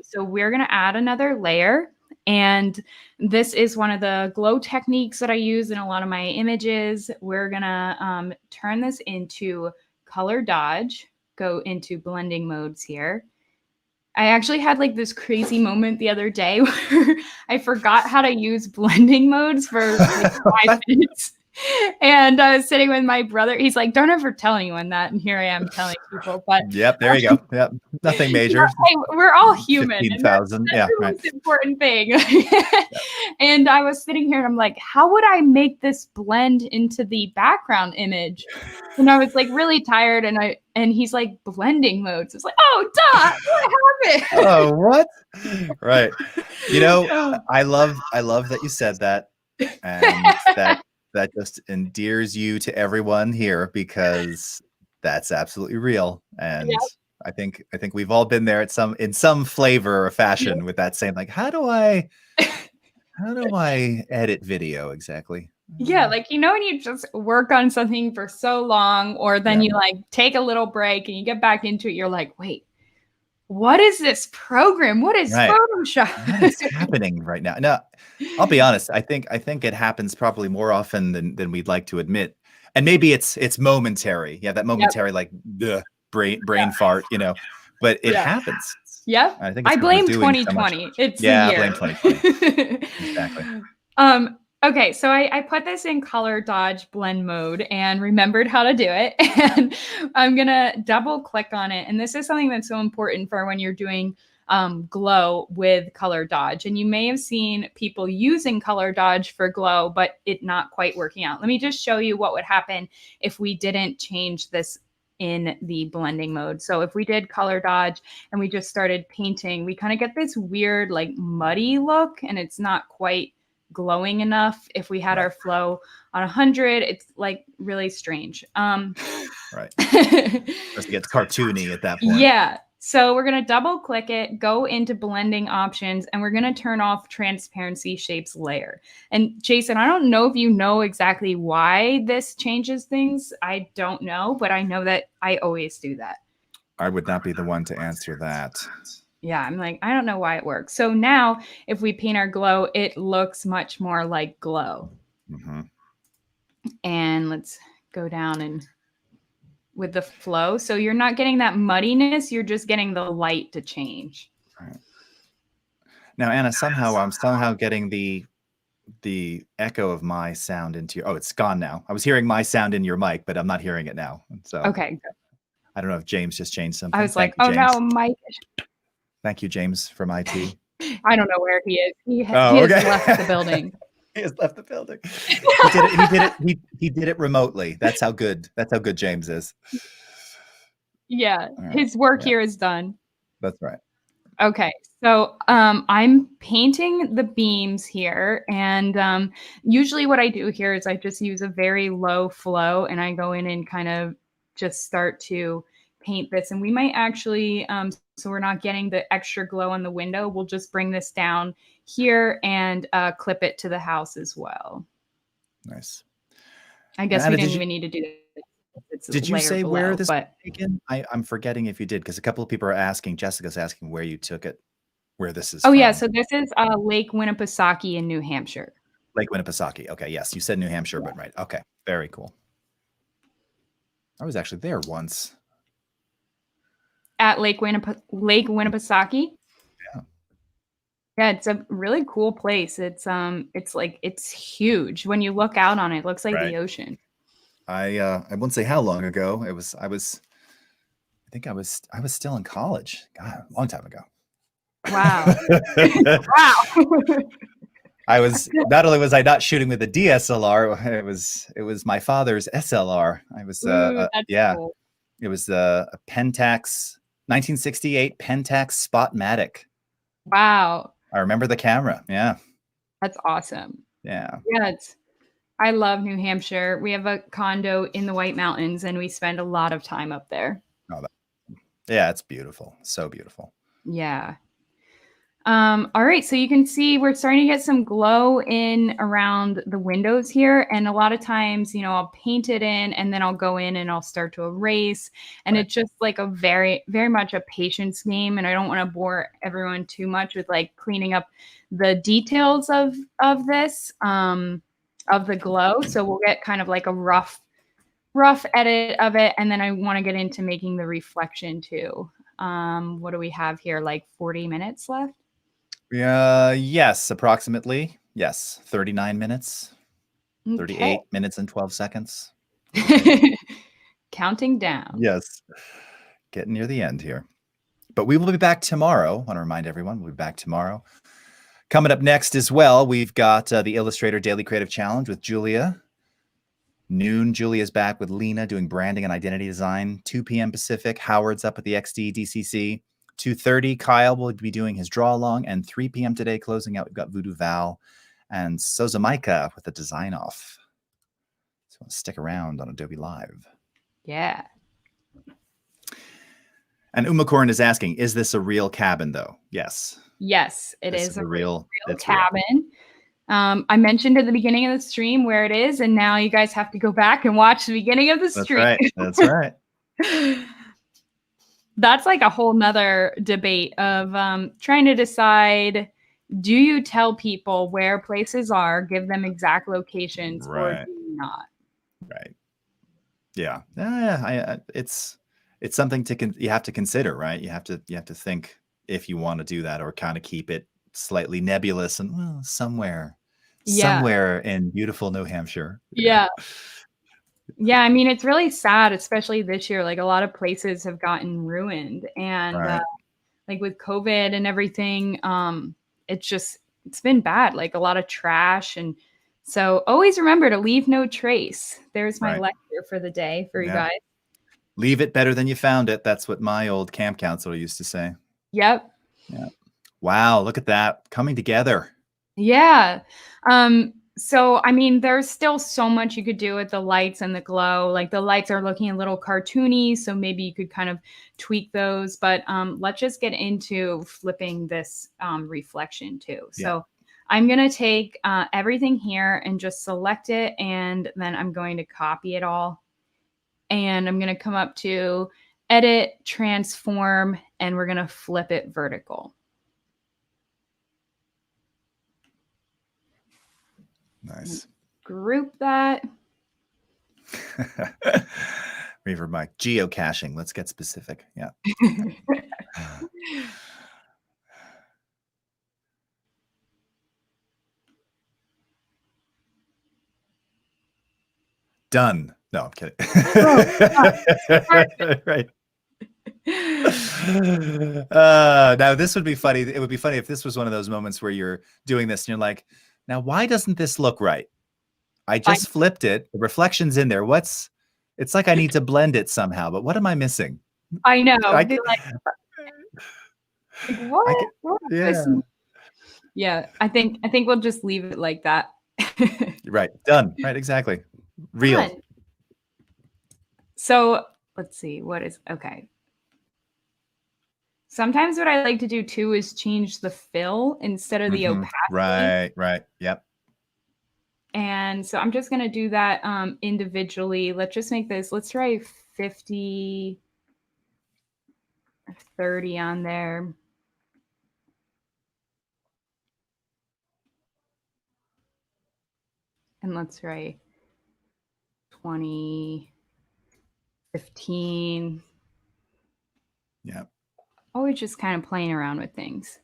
So we're going to add another layer. And this is one of the glow techniques that I use in a lot of my images. We're going to turn this into color dodge, go into blending modes here. I actually had like this crazy moment the other day where I forgot how to use blending modes for like 5 minutes. And I was sitting with my brother. He's like, don't ever tell anyone that. And here I am telling people. But yep, there you go. Yep, nothing major. Hey, we're all human. 15,000. That's the most important thing. And I was sitting here and I'm like, how would I make this blend into the background image? And I was like really tired. And he's like, blending modes. It's like, oh, duh, what happened? Oh, what? Right. I love that you said that, and that just endears you to everyone here, because that's absolutely real. And I think we've all been there in some flavor or fashion with that same, like, how do I edit video exactly? Yeah, like, when you just work on something for so long, or then you like take a little break and you get back into it, you're like, wait, what is this program? What is Photoshop? What is happening right now? No, I'll be honest. I think it happens probably more often than we'd like to admit. And maybe it's momentary. Yeah, that momentary like brain fart, but it happens. Yeah. I blame 2020. It's the year. I blame 2020. Exactly. Okay, so I put this in color dodge blend mode and remembered how to do it. And I'm gonna double click on it. And this is something that's so important for when you're doing glow with color dodge. And you may have seen people using color dodge for glow, but it not quite working out. Let me just show you what would happen if we didn't change this in the blending mode. So if we did color dodge and we just started painting, we kind of get this weird like muddy look, and it's not quite glowing enough. If we had our flow on 100, it's like really strange. Right. It gets cartoony at that point. Yeah. So we're going to double click it, go into blending options, and we're going to turn off transparency shapes layer. And Jason, I don't know if you know exactly why this changes things. I don't know, but I know that I always do that. I would not be the one to answer that. Yeah, I'm like, I don't know why it works. So now if we paint our glow, it looks much more like glow. Mm-hmm. And let's go down and with the flow. So you're not getting that muddiness. You're just getting the light to change. Right. Now, Anna, I'm somehow getting the echo of my sound into your, oh, it's gone now. I was hearing my sound in your mic, but I'm not hearing it now. So okay. I don't know if James just changed something. I was like, oh no, Mike. Thank you, James, from IT. I don't know where he is. He has left the building. He has left the building. He did it remotely. That's how good James is. Yeah, right. His work here is done. That's right. Okay, so I'm painting the beams here, and usually what I do here is I just use a very low flow, and I go in and kind of just start to paint this. And we might actually, so we're not getting the extra glow on the window, we'll just bring this down here and clip it to the house as well. Nice. I guess we didn't even need to do that. Did you say where this was taken? I'm forgetting if you did, because a couple of people are asking, Jessica's asking where you took it, where this is from. Yeah, so this is Lake Winnipesaukee in New Hampshire. Lake Winnipesaukee. Okay, yes, you said New Hampshire, but right. Okay, very cool. I was actually there once. At Lake Winnipesaukee? Yeah. Yeah, it's a really cool place. It's huge. When you look out on it, it looks like the ocean. I won't say how long ago. I think I was still in college. God, a long time ago. Wow. Wow. I was not only was I not shooting with a DSLR, it was my father's SLR. I was cool. It was a Pentax 1968 Pentax Spotmatic. Wow. I remember the camera. Yeah. That's awesome. Yeah. Yeah, I love New Hampshire. We have a condo in the White Mountains, and we spend a lot of time up there. Oh, yeah, it's beautiful. So beautiful. Yeah. All right, so you can see we're starting to get some glow in around the windows here. And a lot of times, I'll paint it in and then I'll go in and I'll start to erase. And it's just like a very, very much a patience game. And I don't want to bore everyone too much with like cleaning up the details of this, of the glow. So we'll get kind of like a rough edit of it. And then I want to get into making the reflection too. What do we have here? Like 40 minutes left? Yes, approximately. Yes, 39 minutes. 38 minutes and 12 seconds. Counting down. Yes. Getting near the end here. But we will be back tomorrow. I want to remind everyone, we'll be back tomorrow. Coming up next as well, we've got the Illustrator Daily Creative Challenge with Julia. Noon, Julia's back with Lena doing branding and identity design. 2 p.m. Pacific, Howard's up at the XD DCC. 2:30, Kyle will be doing his draw along, and 3 p.m. today, closing out, we've got Voodoo Val and Soza Micah with the design off. So stick around on Adobe Live. Yeah. And Umacorn is asking, is this a real cabin though? Yes. Yes, it is a real cabin. Real. I mentioned at the beginning of the stream where it is, and now you guys have to go back and watch the beginning of the stream. That's right. That's like a whole nother debate of trying to decide, do you tell people where places are, give them exact locations, or do you not? Right. Yeah. It's something you have to consider, right? You have to think if you want to do that, or kind of keep it slightly nebulous and somewhere Yeah. somewhere in beautiful New Hampshire. Yeah. Yeah. Yeah, I mean, it's really sad, especially this year. Like a lot of places have gotten ruined, and Right. like with COVID and everything, it's been bad. Like a lot of trash, and so always remember to leave no trace. There's my Right. lecture for the day for you Yeah. guys. Leave it better than you found it. That's what my old camp counselor used to say. Yep. Yeah. Wow, look at that coming together. Yeah. So I mean, there's still so much you could do with the lights and the glow. Like the lights are looking a little cartoony, so maybe you could kind of tweak those. But let's just get into flipping this reflection too. Yeah. So I'm gonna take everything here and just select it, and then I'm going to copy it all. And I'm gonna come up to edit, transform, and we're gonna flip it vertical. Nice. Group that. Reverb mic. Geocaching. Let's get specific. Yeah. Done. No, I'm kidding. Right. Now this would be funny. It would be funny if this was one of those moments where you're doing this and you're like, now why doesn't this look right? I just flipped it. The reflection's in there. It's like I need to blend it somehow, but what am I missing? I know. I Be can, like, what? What is yeah. this? Yeah, I think we'll just leave it like that. Right. Done. Right. Exactly. Real. Done. So let's see. Okay. Sometimes what I like to do too is change the fill instead of the opacity. Right. Right. Yep. And so I'm just going to do that individually. Let's just make this, let's try 50 or 30 on there. And let's try 20, 15. Yeah. Always just kind of playing around with things.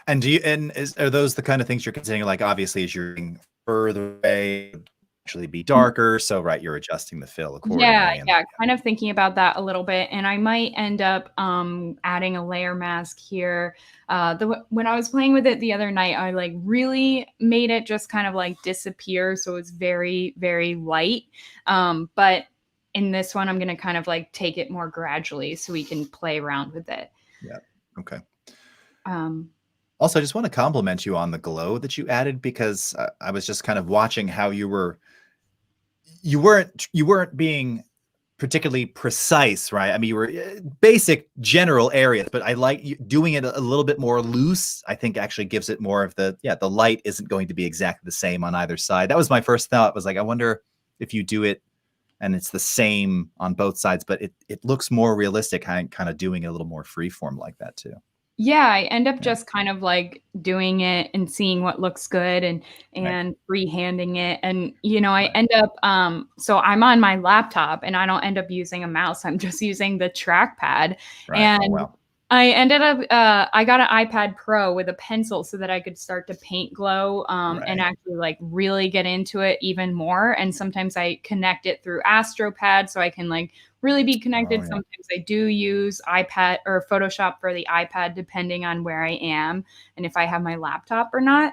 And are those the kind of things you're considering? Like, obviously, as you're getting further away, it would actually be darker. So, right, you're adjusting the fill accordingly. Yeah, kind of thinking about that a little bit. And I might end up adding a layer mask here. When I was playing with it the other night, I like really made it just kind of like disappear. So it's very, very light. But in this one, I'm going to kind of like take it more gradually so we can play around with it. Yeah. Okay. Also, I just want to compliment you on the glow that you added, because I was just kind of watching how you weren't being particularly precise, right? I mean, you were basic general areas, but I like you doing it a little bit more loose. I think actually gives it more of the light isn't going to be exactly the same on either side. That was my first thought, was like, I wonder if you do it and it's the same on both sides, but it looks more realistic, kind of doing it a little more freeform like that too. Yeah, I end up just kind of like doing it and seeing what looks good and freehanding it. And, I end up, so I'm on my laptop and I don't end up using a mouse. I'm just using the trackpad. Right. And oh, wow. I ended up, I got an iPad Pro with a pencil so that I could start to paint glow and actually like really get into it even more. And sometimes I connect it through AstroPad so I can like really be connected. Sometimes I do use iPad or Photoshop for the iPad, depending on where I am and if I have my laptop or not.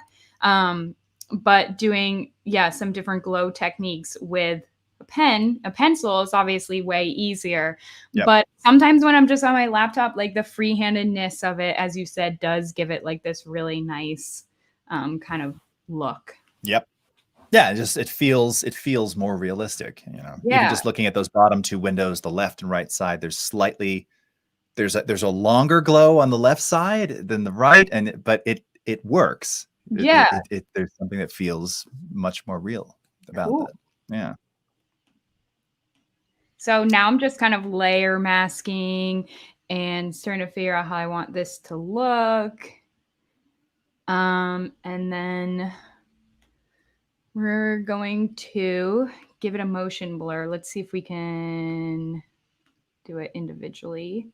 But doing, some different glow techniques with a pencil is obviously way easier. Yep. But sometimes when I'm just on my laptop, like the freehandedness of it, as you said, does give it like this really nice kind of look. Yep. Yeah, it feels more realistic, Even just looking at those bottom two windows, the left and right side, there's a longer glow on the left side than the right, but it works. Yeah. There's something that feels much more real about that. Yeah. So now I'm just kind of layer masking and starting to figure out how I want this to look. And then we're going to give it a motion blur. Let's see if we can do it individually.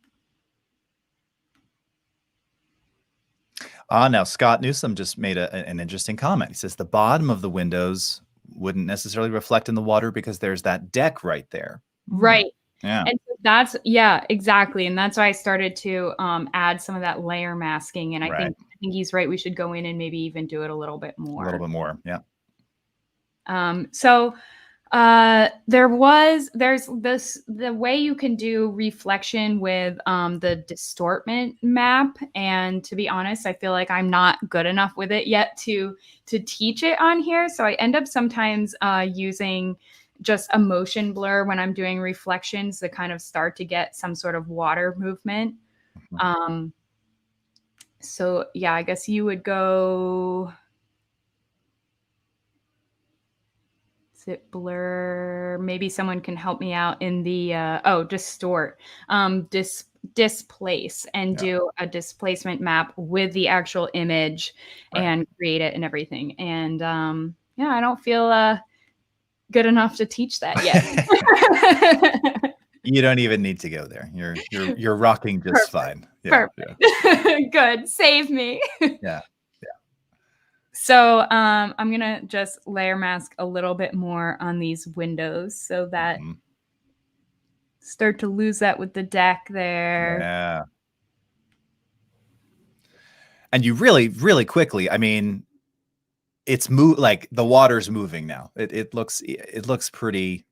Now Scott Newsom just made an interesting comment. He says the bottom of the windows wouldn't necessarily reflect in the water because there's that deck right there. Right. Yeah. And so that's, yeah, exactly. And that's why I started to add some of that layer masking. And I Right. think he's right. We should go in and maybe even do it a little bit A more. little bit more. Yeah. So there's the way you can do reflection with the distortment map, and to be honest, I feel like I'm not good enough with it yet to teach it on here, so I end up sometimes using just a motion blur when I'm doing reflections to kind of start to get some sort of water movement. So yeah, I guess you would go, is it blur? Maybe someone can help me out in the distort, displace, and do a displacement map with the actual image and create it and everything. And yeah, I don't feel good enough to teach that yet. You don't even need to go there. You're rocking just fine. Yeah. Perfect. Yeah. Good. Save me. Yeah. So I'm gonna just layer mask a little bit more on these windows so that start to lose that with the deck there. Yeah. And you really, really quickly, I mean, it's like the water's moving now. It looks pretty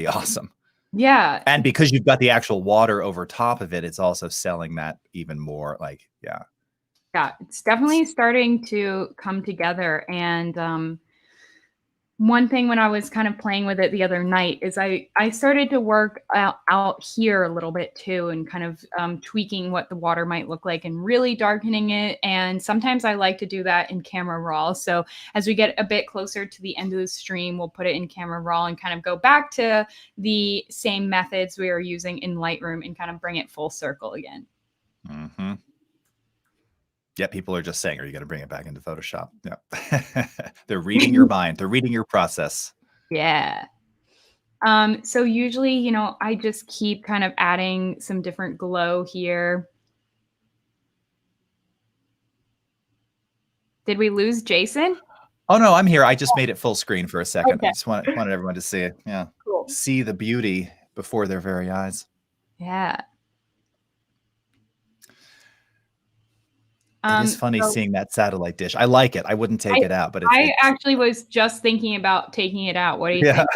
awesome. Yeah. And because you've got the actual water over top of it, it's also selling that even more. Like, yeah. Yeah, it's definitely starting to come together. And one thing when I was kind of playing with it the other night is I started to work out here a little bit too, and kind of tweaking what the water might look like and really darkening it. And sometimes I like to do that in camera raw. So as we get a bit closer to the end of the stream, we'll put it in camera raw and kind of go back to the same methods we were using in Lightroom and kind of bring it full circle again. Mm-hmm. Yeah, people are just saying, are you going to bring it back into Photoshop? Yeah. They're reading your mind. They're reading your process. Yeah. So usually, you know, I just keep kind of adding some different glow here. Did we lose Jason? Oh, no, I'm here. I just made it full screen for a second. Okay. I just wanted everyone to see it. Yeah. Cool. See the beauty before their very eyes. Yeah. It is funny seeing that satellite dish. I like it. I wouldn't take it out, but I actually was just thinking about taking it out. What do you think?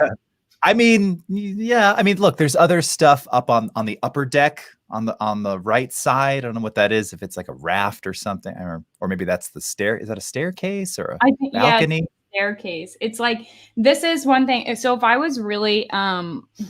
I mean, yeah. I mean, look, there's other stuff up on the upper deck on the right side. I don't know what that is. If it's like a raft or something, or maybe that's the stair. Is that a staircase or a balcony? Yeah, staircase. It's like, this is one thing. So if I was really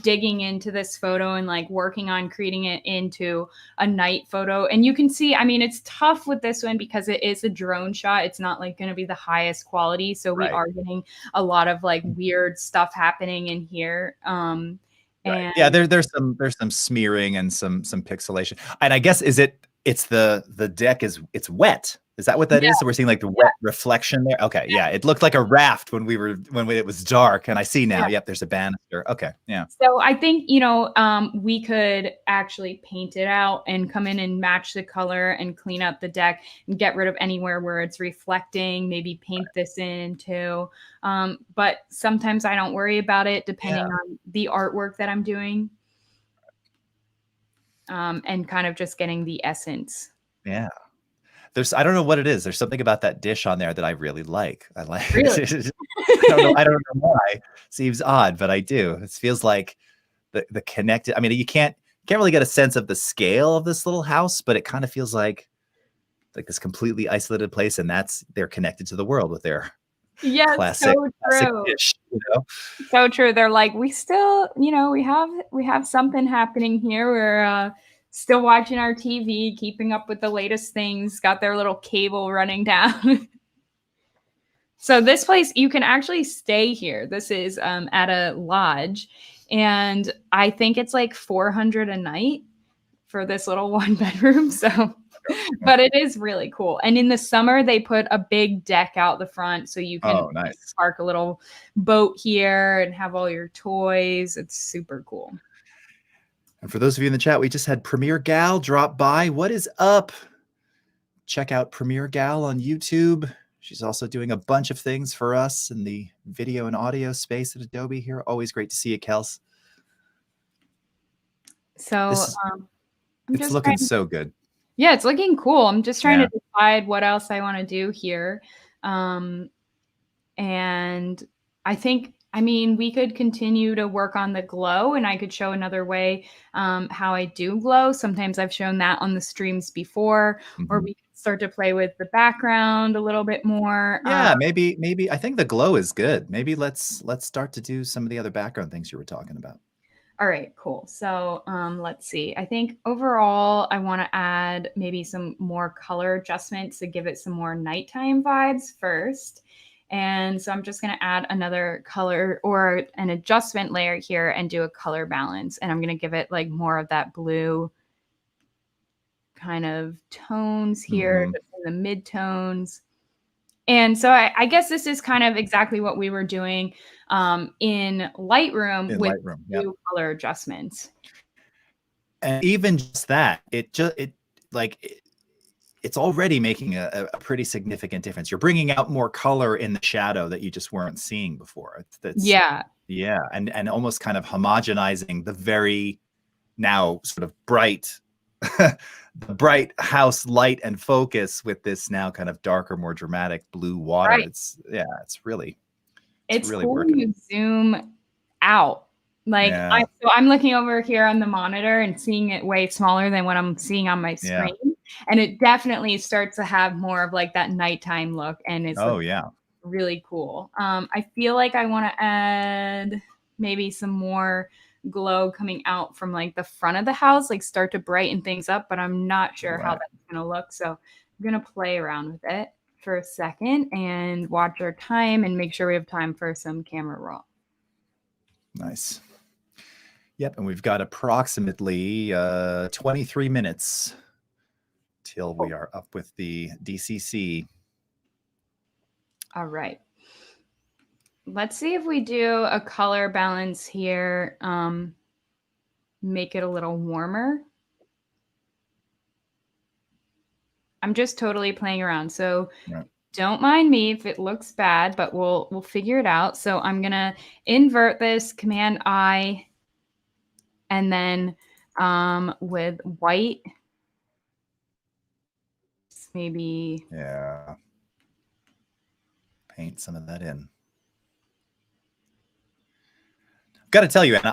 digging into this photo and like working on creating it into a night photo, and you can see, I mean, it's tough with this one because it is a drone shot. It's not like going to be the highest quality. So we are getting a lot of like weird stuff happening in here. And yeah, there's some smearing and some pixelation. And I guess it's the deck it's wet. Is that what that is? So we're seeing like the wet reflection there. Okay, yeah. It looked like a raft when it was dark, and I see now. Yep, there's a banister. Okay, yeah. So I think, you know, we could actually paint it out and come in and match the color and clean up the deck and get rid of anywhere where it's reflecting. Maybe paint this in too. But sometimes I don't worry about it depending on the artwork that I'm doing. And kind of just getting the essence. Yeah. I don't know what it is. There's something about that dish on there that I really like. I like really? I don't know why. Seems odd, but I do. It feels like the connected. I mean, you can't really get a sense of the scale of this little house, but it kind of feels like this completely isolated place, and they're connected to the world with their classic dish, you know? So true. They're like, we still, you know, we have something happening here. We're still watching our TV, keeping up with the latest things, got their little cable running down. So this place, you can actually stay here. This is at a lodge, and I think it's like $400 a night for this little 1-bedroom. So, but it is really cool. And in the summer, they put a big deck out the front, so you can park a little boat here and have all your toys. It's super cool. And for those of you in the chat, we just had Premier Gal drop by. What is up? check out Premiere Gal on YouTube. She's also doing a bunch of things for us in the video and audio space at Adobe here. Always great to see you, Kels. So I'm It's just looking trying. so good. Yeah, it's looking cool. I'm just trying Yeah. to decide what else I want to do here. And I think, I mean, we could continue to work on the glow, and I could show another way how I do glow. Sometimes I've shown that on the streams before, or we could start to play with the background a little bit more. Yeah, maybe I think the glow is good. Maybe let's start to do some of the other background things you were talking about. All right, cool. So let's see. I think overall, I want to add maybe some more color adjustments to give it some more nighttime vibes first. And so I'm just going to add another color or an adjustment layer here and do a color balance. And I'm going to give it like more of that blue kind of tones here, just in the mid tones. And so I guess this is kind of exactly what we were doing in Lightroom with new color adjustments. And even just that, it's already making a pretty significant difference. You're bringing out more color in the shadow that you just weren't seeing before. Yeah, and almost kind of homogenizing the very now sort of bright, the bright house light and focus with this now kind of darker, more dramatic blue water. Right. It's really cool working. When you zoom out. Like so I'm looking over here on the monitor and seeing it way smaller than what I'm seeing on my screen. Yeah. And it definitely starts to have more of like that nighttime look. And it's really cool. I feel like I want to add maybe some more glow coming out from like the front of the house, like start to brighten things up, but I'm not sure how that's going to look. So I'm going to play around with it for a second and watch our time and make sure we have time for some camera roll. Nice. Yep, and we've got approximately 23 minutes till we are up with the DCC. All right. Let's see if we do a color balance here. Make it a little warmer. I'm just totally playing around. So don't mind me if it looks bad, but we'll figure it out. So I'm going to invert this, Command I, and then with white, maybe. Yeah. Paint some of that in. Got to tell you, Anna,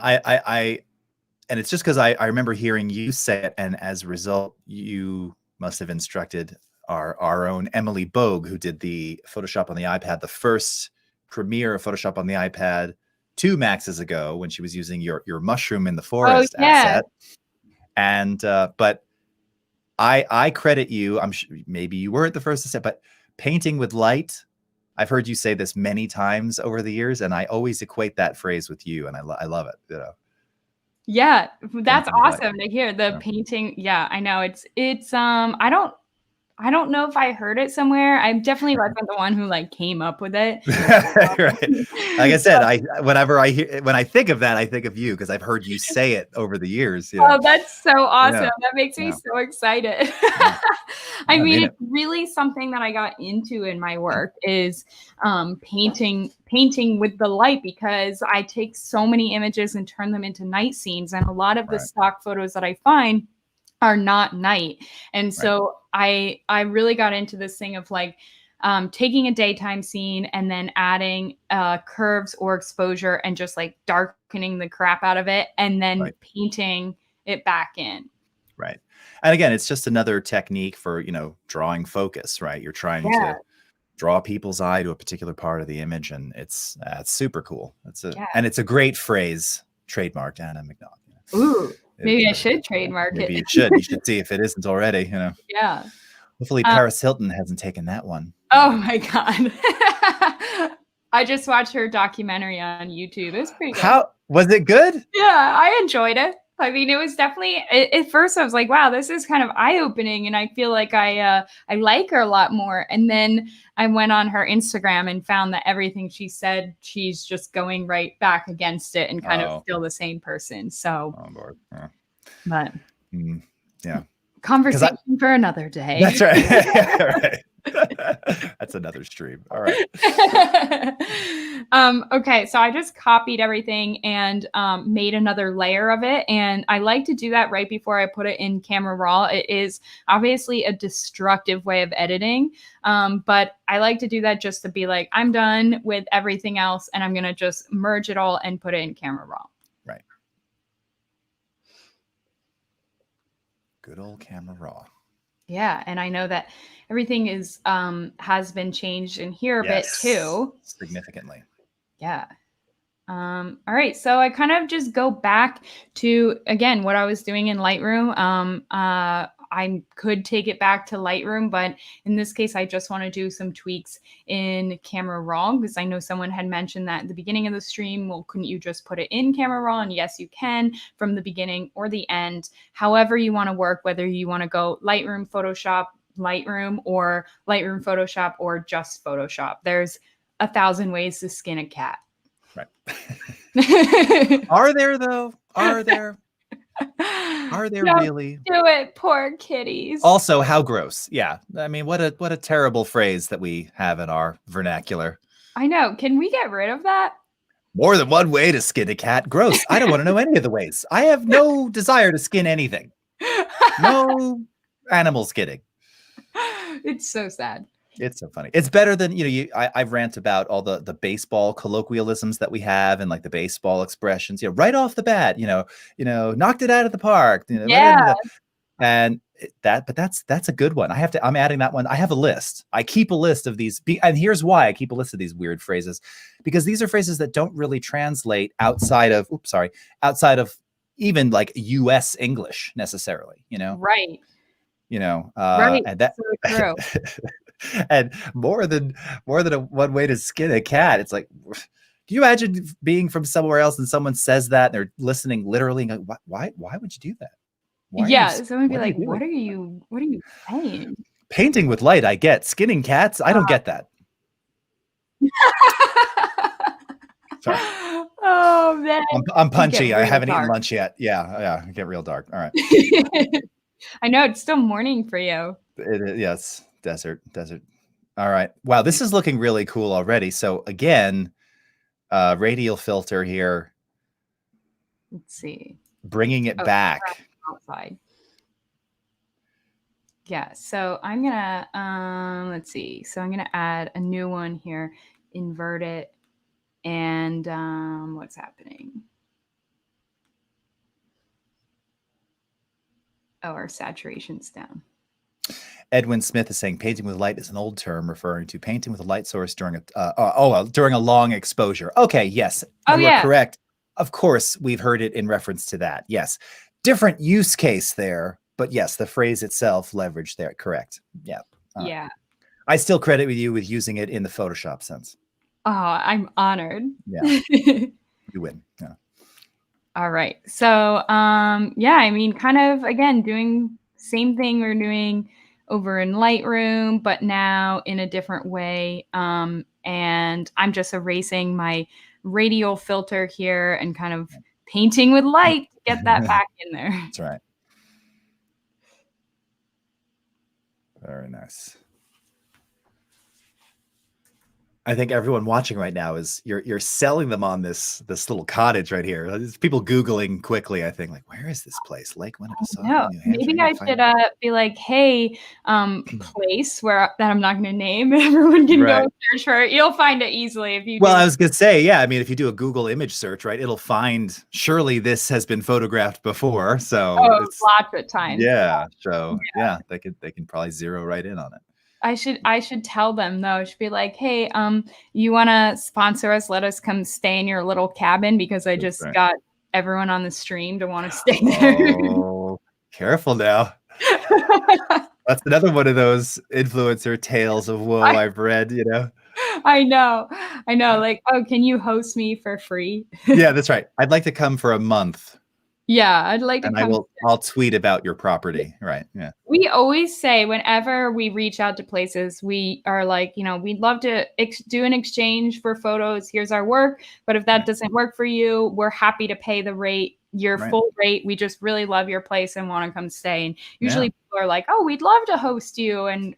and it's just because I remember hearing you say it, and as a result, you must have instructed our own Emily Bogue, who did the Photoshop on the iPad, the first premiere of Photoshop on the iPad 2 maxes ago, when she was using your mushroom in the forest asset. And but I credit you. I'm sure maybe you weren't the first to say, but painting with light. I've heard you say this many times over the years, and I always equate that phrase with you, and I love it. You know. Yeah, that's awesome to hear. The painting. Yeah, I know it's I don't know if I heard it somewhere. I definitely wasn't the one who like came up with it. Right. Like I said, whenever when I think of that, I think of you because I've heard you say it over the years. Oh, that's so awesome. That makes me so excited. I mean, it's really something that I got into in my work is painting with the light, because I take so many images and turn them into night scenes. And a lot of the stock photos that I find are not night. And so I really got into this thing of like taking a daytime scene and then adding curves or exposure and just like darkening the crap out of it and then painting it back in. Right. And again, it's just another technique for, drawing focus, right? You're trying to draw people's eye to a particular part of the image, and it's super cool. And it's a great phrase, trademarked Anna McNaught. Ooh. Maybe I should trademark it. Maybe you should. You should see if it isn't already, Yeah. Hopefully Paris Hilton hasn't taken that one. Oh my God. I just watched her documentary on YouTube. It was pretty good. How was it good? Yeah, I enjoyed it. I mean, it was definitely, at first I was like, wow, this is kind of eye-opening. And I feel like I like her a lot more. And then I went on her Instagram and found that everything she said, she's just going right back against it and kind of still the same person. So, on board. Yeah. But yeah. Conversation for another day. That's right. Right. That's another stream. All right. Okay, so I just copied everything and made another layer of it. And I like to do that right before I put it in Camera Raw. It is obviously a destructive way of editing, but I like to do that just to be like, I'm done with everything else and I'm going to just merge it all and put it in Camera Raw. Right. Good old Camera Raw. Yeah, and I know that everything is has been changed in here a bit too. Significantly. Yeah. All right, so I kind of just go back to, again, what I was doing in Lightroom. I could take it back to Lightroom, but in this case, I just want to do some tweaks in Camera Raw because I know someone had mentioned that at the beginning of the stream, well, couldn't you just put it in Camera Raw? And yes, you can from the beginning or the end, however you want to work, whether you want to go Lightroom, Photoshop, Lightroom, or Lightroom, Photoshop, or just Photoshop. There's 1,000 ways to skin a cat. Right. Are there though? Are there? Are there really? Do it, poor kitties. Also, how gross. Yeah. I mean, what a terrible phrase that we have in our vernacular. I know. Can we get rid of that? More than one way to skin a cat. Gross. I don't want to know any of the ways. I have no desire to skin anything. No animal skinning. It's so sad. It's so funny. It's better than, I rant about all the baseball colloquialisms that we have and like the baseball expressions, right off the bat, knocked it out of the park. Yeah. And but that's a good one. I'm adding that one. I have a list. I keep a list of these. And here's why I keep a list of these weird phrases, because these are phrases that don't really translate outside of even like US English necessarily, Right. Right. And that, so true. And more than one way to skin a cat. It's like, can you imagine being from somewhere else and someone says that and they're listening literally and go, why would you do that? Someone would be like, what are you saying? Painting with light, I get. Skinning cats, I don't get that. Sorry. Oh man. I'm punchy. I haven't eaten lunch yet. Yeah. Get real dark. All right. I know it's still morning for you. Yes. Desert. All right. Wow. This is looking really cool already. So again, radial filter here. Let's see. Bringing it back. Outside. Yeah. So I'm going to, let's see. So I'm going to add a new one here, invert it. And what's happening? Oh, our saturation's down. Edwin Smith is saying painting with light is an old term referring to painting with a light source during a long exposure. Okay, yes, you are correct. Of course, we've heard it in reference to that. Yes, different use case there, but yes, the phrase itself leveraged there. Correct. Yeah. Yeah. I still credit you with using it in the Photoshop sense. Oh, I'm honored. Yeah, you win. Yeah. All right. So, I mean, kind of again doing same thing we're doing over in Lightroom, but now in a different way. And I'm just erasing my radial filter here and kind of painting with light to get that back in there. That's right. Very nice. I think everyone watching right now is you're selling them on this little cottage right here. There's people Googling quickly, I think, like, where is this place? Lake Winnipesaukee, New Hampshire. Maybe I should be like, hey, place that I'm not going to name. Everyone can go search for it. You'll find it easily if you. Well, I was going to say, yeah. I mean, if you do a Google image search, right, it'll find. Surely this has been photographed before, so it's lots of times. Yeah. So yeah, they can probably zero right in on it. I should tell them though. I should be like, hey, you want to sponsor us? Let us come stay in your little cabin because I just got everyone on the stream to want to stay there. Oh, careful now. That's another one of those influencer tales of woe I've read, I know. Like, oh, can you host me for free? Yeah, that's right. I'd like to come for a month. Yeah, I'd like to come. And I'll tweet about your property. Right. Yeah. We always say whenever we reach out to places, we are like, we'd love to do an exchange for photos. Here's our work. But if that doesn't work for you, we're happy to pay the rate your Right. full rate. We just really love your place and want to come stay. And Yeah. usually people are like, oh, we'd love to host you. And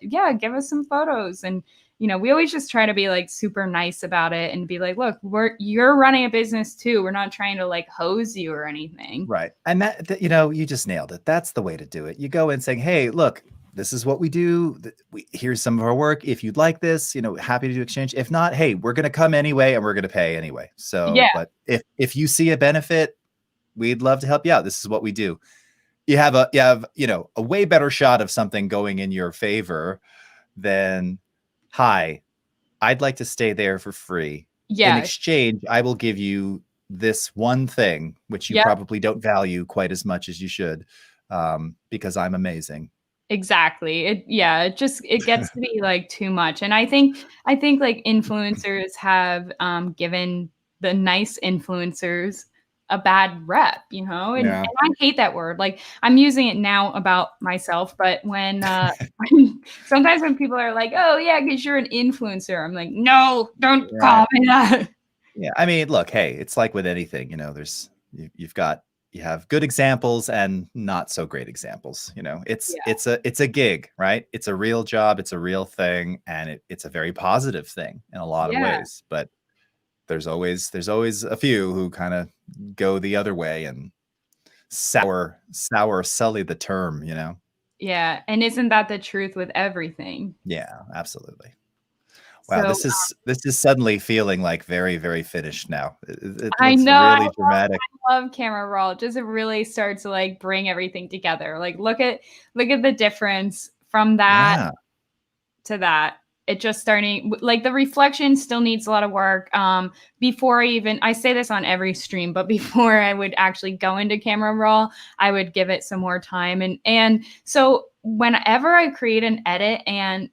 yeah, give us some photos. And, we always just try to be like super nice about it and be like, look, you're running a business too. We're not trying to like hose you or anything. Right. And you just nailed it. That's the way to do it. You go in saying, hey, look, this is what we do. Here's some of our work. If you'd like this, happy to do exchange. If not, hey, we're going to come anyway and we're going to pay anyway. So, Yeah. but if you see a benefit, we'd love to help you out. This is what we do. You have a way better shot of something going in your favor than, hi, I'd like to stay there for free. In Yeah. exchange, I will give you this one thing, which you Yep. probably don't value quite as much as you should, because I'm amazing. Exactly. It gets to be like too much. And I think like influencers have given the nice influencers a bad rep, and Yeah. I hate that word. Like I'm using it now about myself, but when sometimes when people are like, "Oh yeah, because you're an influencer," I'm like, "No, don't Right. call me that." Yeah. I mean, look, hey, it's like with anything, you have good examples and not so great examples. It's a gig, right? It's a real job, it's a real thing, and it's a very positive thing in a lot of Yeah. ways. But there's always a few who kind of go the other way and sully the term. Yeah. And isn't that the truth with everything? Yeah, absolutely. Wow, So this is suddenly feeling like very, very finished now. It I looks know really dramatic. I love camera roll. It just really starts to like bring everything together. Like look at the difference from that Yeah. to that. It just starting like the reflection still needs a lot of work. Before I say this on every stream, but before I would actually go into camera raw, I would give it some more time. And so whenever I create an edit, and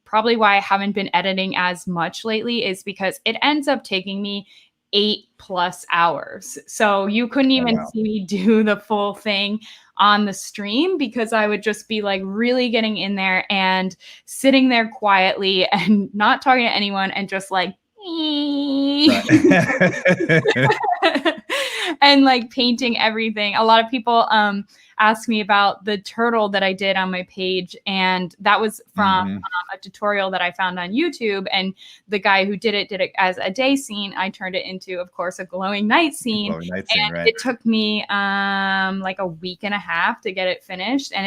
probably why I haven't been editing as much lately is because it ends up taking me 8+ hours. So you couldn't Oh, even wow. see me do the full thing on the stream because I would just be like really getting in there and sitting there quietly and not talking to anyone and just like Right. and like painting everything. A lot of people ask me about the turtle that I did on my page, and that was from Mhm. a tutorial that I found on YouTube. And the guy who did it as a day scene. I turned it into, of course, a glowing night scene. Glowing night scene, And right? it took me like a week and a half to get it finished. And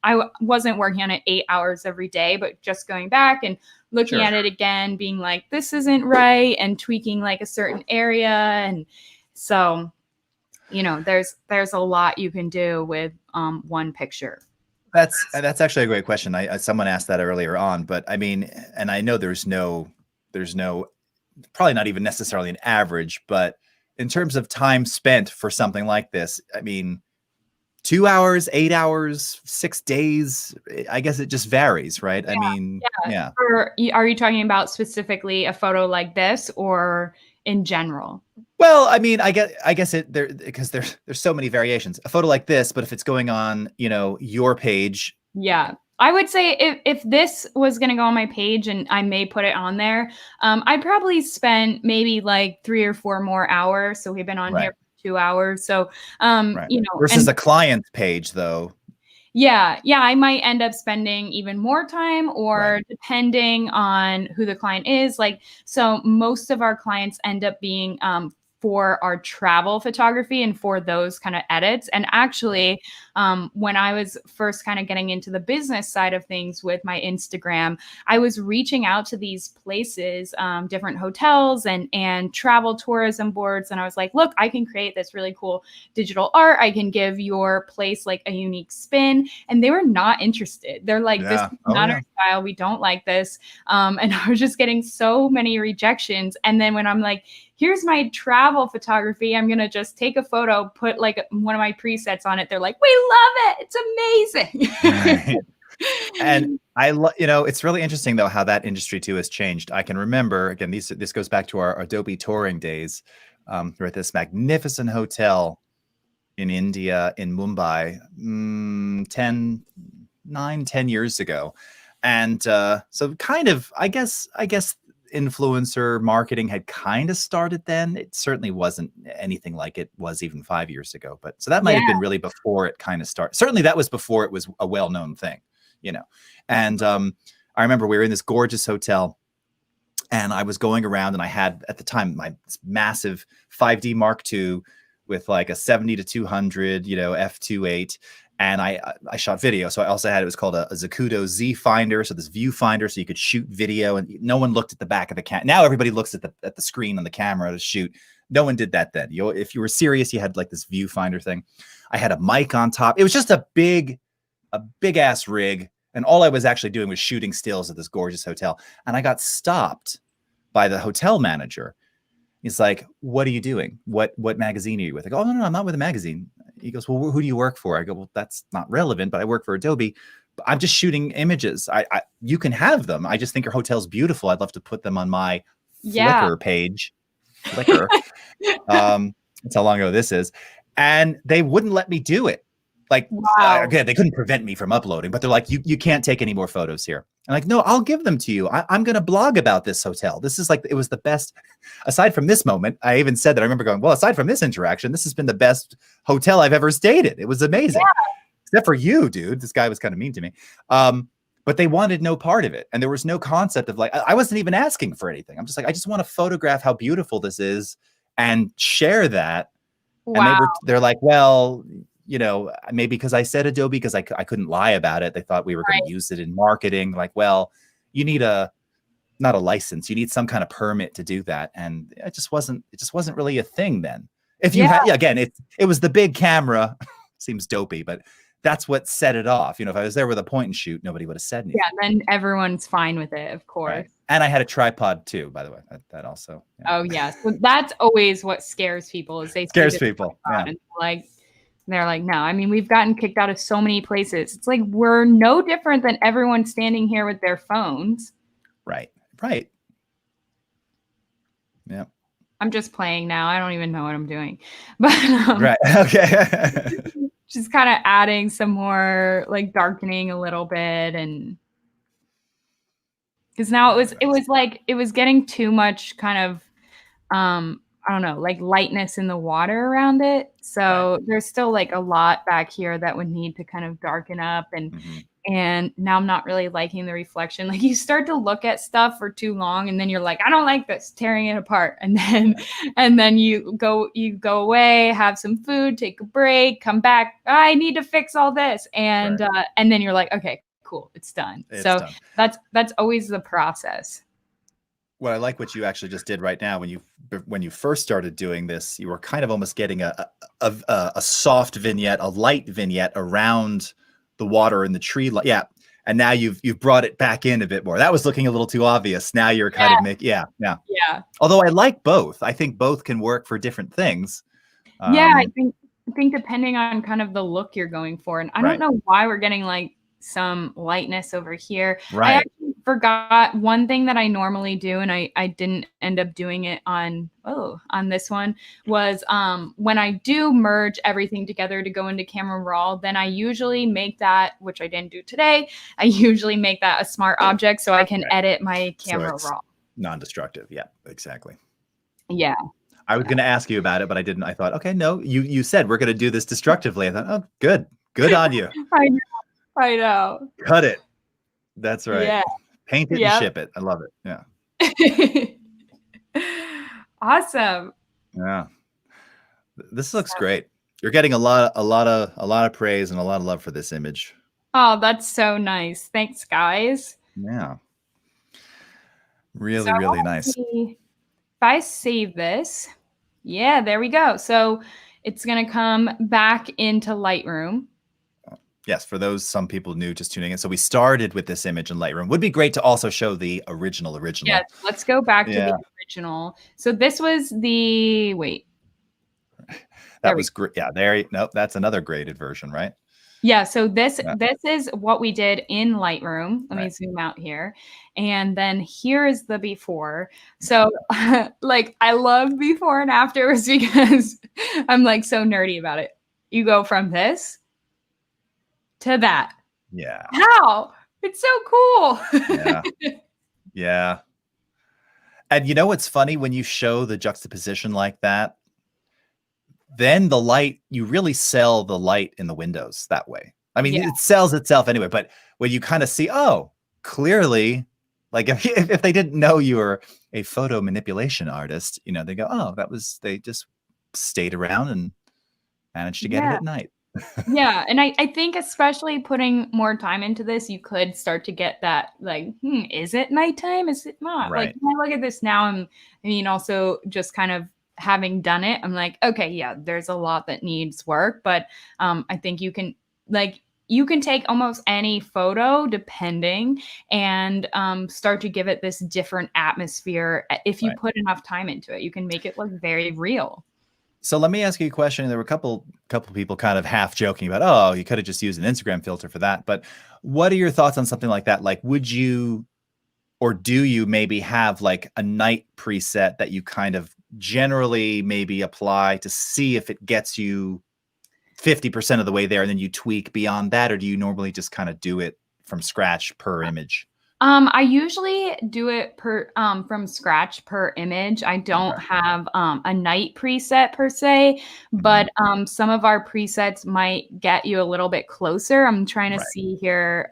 I wasn't working on it 8 hours every day, but just going back and looking Sure. at it again, being like, this isn't right, and tweaking like a certain area. And so, there's a lot you can do with one picture. That's actually a great question. Someone asked that earlier on, but I mean, and I know there's no probably not even necessarily an average, but in terms of time spent for something like this, I mean, 2 hours, 8 hours, 6 days, I guess it just varies, right? I mean, yeah. Are you talking about specifically a photo like this or in general? Well, I mean, I guess it there because there's so many variations. A photo like this, but if it's going on, your page. Yeah. I would say if this was going to go on my page, and I may put it on there, I'd probably spend maybe like 3 or 4 more hours. So we've been on here for 2 hours. So, Right. Versus a client's page, though. Yeah, I might end up spending even more time, or depending on who the client is. Like, so most of our clients end up being for our travel photography and for those kind of edits. And actually, when I was first kind of getting into the business side of things with my Instagram, I was reaching out to these places, different hotels and travel tourism boards. And I was like, look, I can create this really cool digital art. I can give your place like a unique spin. And they were not interested. They're like, this is not our style. We don't like this. And I was just getting so many rejections. And then when I'm like, here's my travel photography, I'm going to just take a photo, put like one of my presets on it. They're like, we love it. It's amazing. Right. And it's really interesting though how that industry too has changed. I can remember, again, this goes back to our Adobe touring days. We're at this magnificent hotel in India, in Mumbai, 10 years ago. And so kind of, I guess influencer marketing had kind of started then. It certainly wasn't anything like it was even 5 years ago. But so that might have been really before it kind of started. Certainly that was before it was a well-known thing, you know. And I remember we were in this gorgeous hotel, and I was going around, and I had at the time my massive 5D Mark II with like a 70 to 200, f2.8. And I shot video. So I also had, it was called a Zacuto Z Finder. So this viewfinder, so you could shoot video, and no one looked at the back of the camera. Now everybody looks at the screen on the camera to shoot. No one did that then. If you were serious, you had like this viewfinder thing. I had a mic on top. It was just a big ass rig. And all I was actually doing was shooting stills at this gorgeous hotel. And I got stopped by the hotel manager. He's like, "What are you doing? What magazine are you with?" I go, "Oh, no, I'm not with a magazine." He goes, "Well, who do you work for?" I go, "Well, that's not relevant, but I work for Adobe. I'm just shooting images. You can have them. I just think your hotel's beautiful. I'd love to put them on my Flickr page." Flickr. That's how long ago this is. And they wouldn't let me do it. Like, again, they couldn't prevent me from uploading, but they're like, you can't take any more photos here. I'm like, "No, I'll give them to you. I'm going to blog about this hotel. This is like, it was the best." Aside from this moment, I even said that. I remember going, "Well, aside from this interaction, this has been the best hotel I've ever stayed in. It was amazing." Except for you, dude. This guy was kind of mean to me. But they wanted no part of it. And there was no concept of like, I wasn't even asking for anything. I'm just like, I just want to photograph how beautiful this is and share that. And they're like, "Well, maybe because I said Adobe, because I couldn't lie about it. They thought we were going to use it in marketing. Like, well, you need not a license. You need some kind of permit to do that." And it just wasn't really a thing then. If you had, again, it was the big camera. Seems dopey, but that's what set it off. If I was there with a point and shoot, nobody would have said anything. Yeah, then everyone's fine with it, of course. Right. And I had a tripod too, by the way. That also. Yeah. Oh yeah, so that's always what scares people, is they scares people. And they're like, "No, I mean, we've gotten kicked out of so many places. It's like, we're no different than everyone standing here with their phones." Right. Yeah. I'm just playing now. I don't even know what I'm doing, but right. Okay. Just kind of adding some more, like, darkening a little bit, and because now it was getting too much kind of I don't know, like lightness in the water around it. So there's still like a lot back here that would need to kind of darken up. And now I'm not really liking the reflection. Like, you start to look at stuff for too long, and then you're like, "I don't like this," tearing it apart. And then you go away, have some food, take a break, come back. "I need to fix all this." And then you're like, "Okay, cool, it's done." Done. That's always the process. Well, I like what you actually just did right now. When you first started doing this, you were kind of almost getting a soft vignette, a light vignette around the water and the tree. Yeah. And now you've brought it back in a bit more. That was looking a little too obvious. Now you're kind of making, yeah. Although I like both. I think both can work for different things. I think depending on kind of the look you're going for. And I don't know why we're getting like some lightness over here. Right. I actually forgot one thing that I normally do, and I didn't end up doing it on this one, was when I do merge everything together to go into camera raw, then I usually make that, which I didn't do today, I usually make that a smart object so I can edit my camera raw. Non-destructive. Yeah, exactly. Yeah. I was going to ask you about it, but I didn't. I thought, okay, no, you said we're going to do this destructively. I thought, oh, good on you. I know. Cut it. That's right. Yeah. Paint it and ship it. I love it. Yeah. Awesome. Yeah. This looks great. You're getting a lot of praise and a lot of love for this image. Oh, that's so nice. Thanks, guys. Yeah. Really nice. If I save this, there we go. So it's going to come back into Lightroom. Yes, for some people new just tuning in. So we started with this image in Lightroom. Would be great to also show the original. Yes, let's go back to the original. So this was the, That was great. Yeah, nope, that's another graded version, right? Yeah, so this is what we did in Lightroom. Let me zoom out here. And then here is the before. So like, I love before and afters because I'm like so nerdy about it. You go from this to that. Yeah. How? It's so cool. Yeah. And you know what's funny when you show the juxtaposition like that, then the light, you really sell the light in the windows that way. I mean, Yeah. it sells itself anyway, but when you kind of see, oh, clearly, like if they didn't know you were a photo manipulation artist, you know, they go, oh, they just stayed around and managed to get it Yeah. at night. Yeah, and I think especially putting more time into this, you could start to get that like, is it nighttime? Is it not? Like Right. when I look at this now, I mean, also just kind of having done it, I'm like, okay, yeah, there's a lot that needs work, but I think you can take almost any photo depending and start to give it this different atmosphere if you Right. put enough time into it. You can make it look very real. So let me ask you a question. There were a couple people kind of half joking about, oh, you could have just used an Instagram filter for that. But what are your thoughts on something like that? Like, would you or do you maybe have like a night preset that you kind of generally maybe apply to see if it gets you 50% of the way there and then you tweak beyond that? Or do you normally just kind of do it from scratch per image? I usually do it from scratch per image. I don't Okay. have a night preset per se, but some of our presets might get you a little bit closer. I'm trying to Right. see here.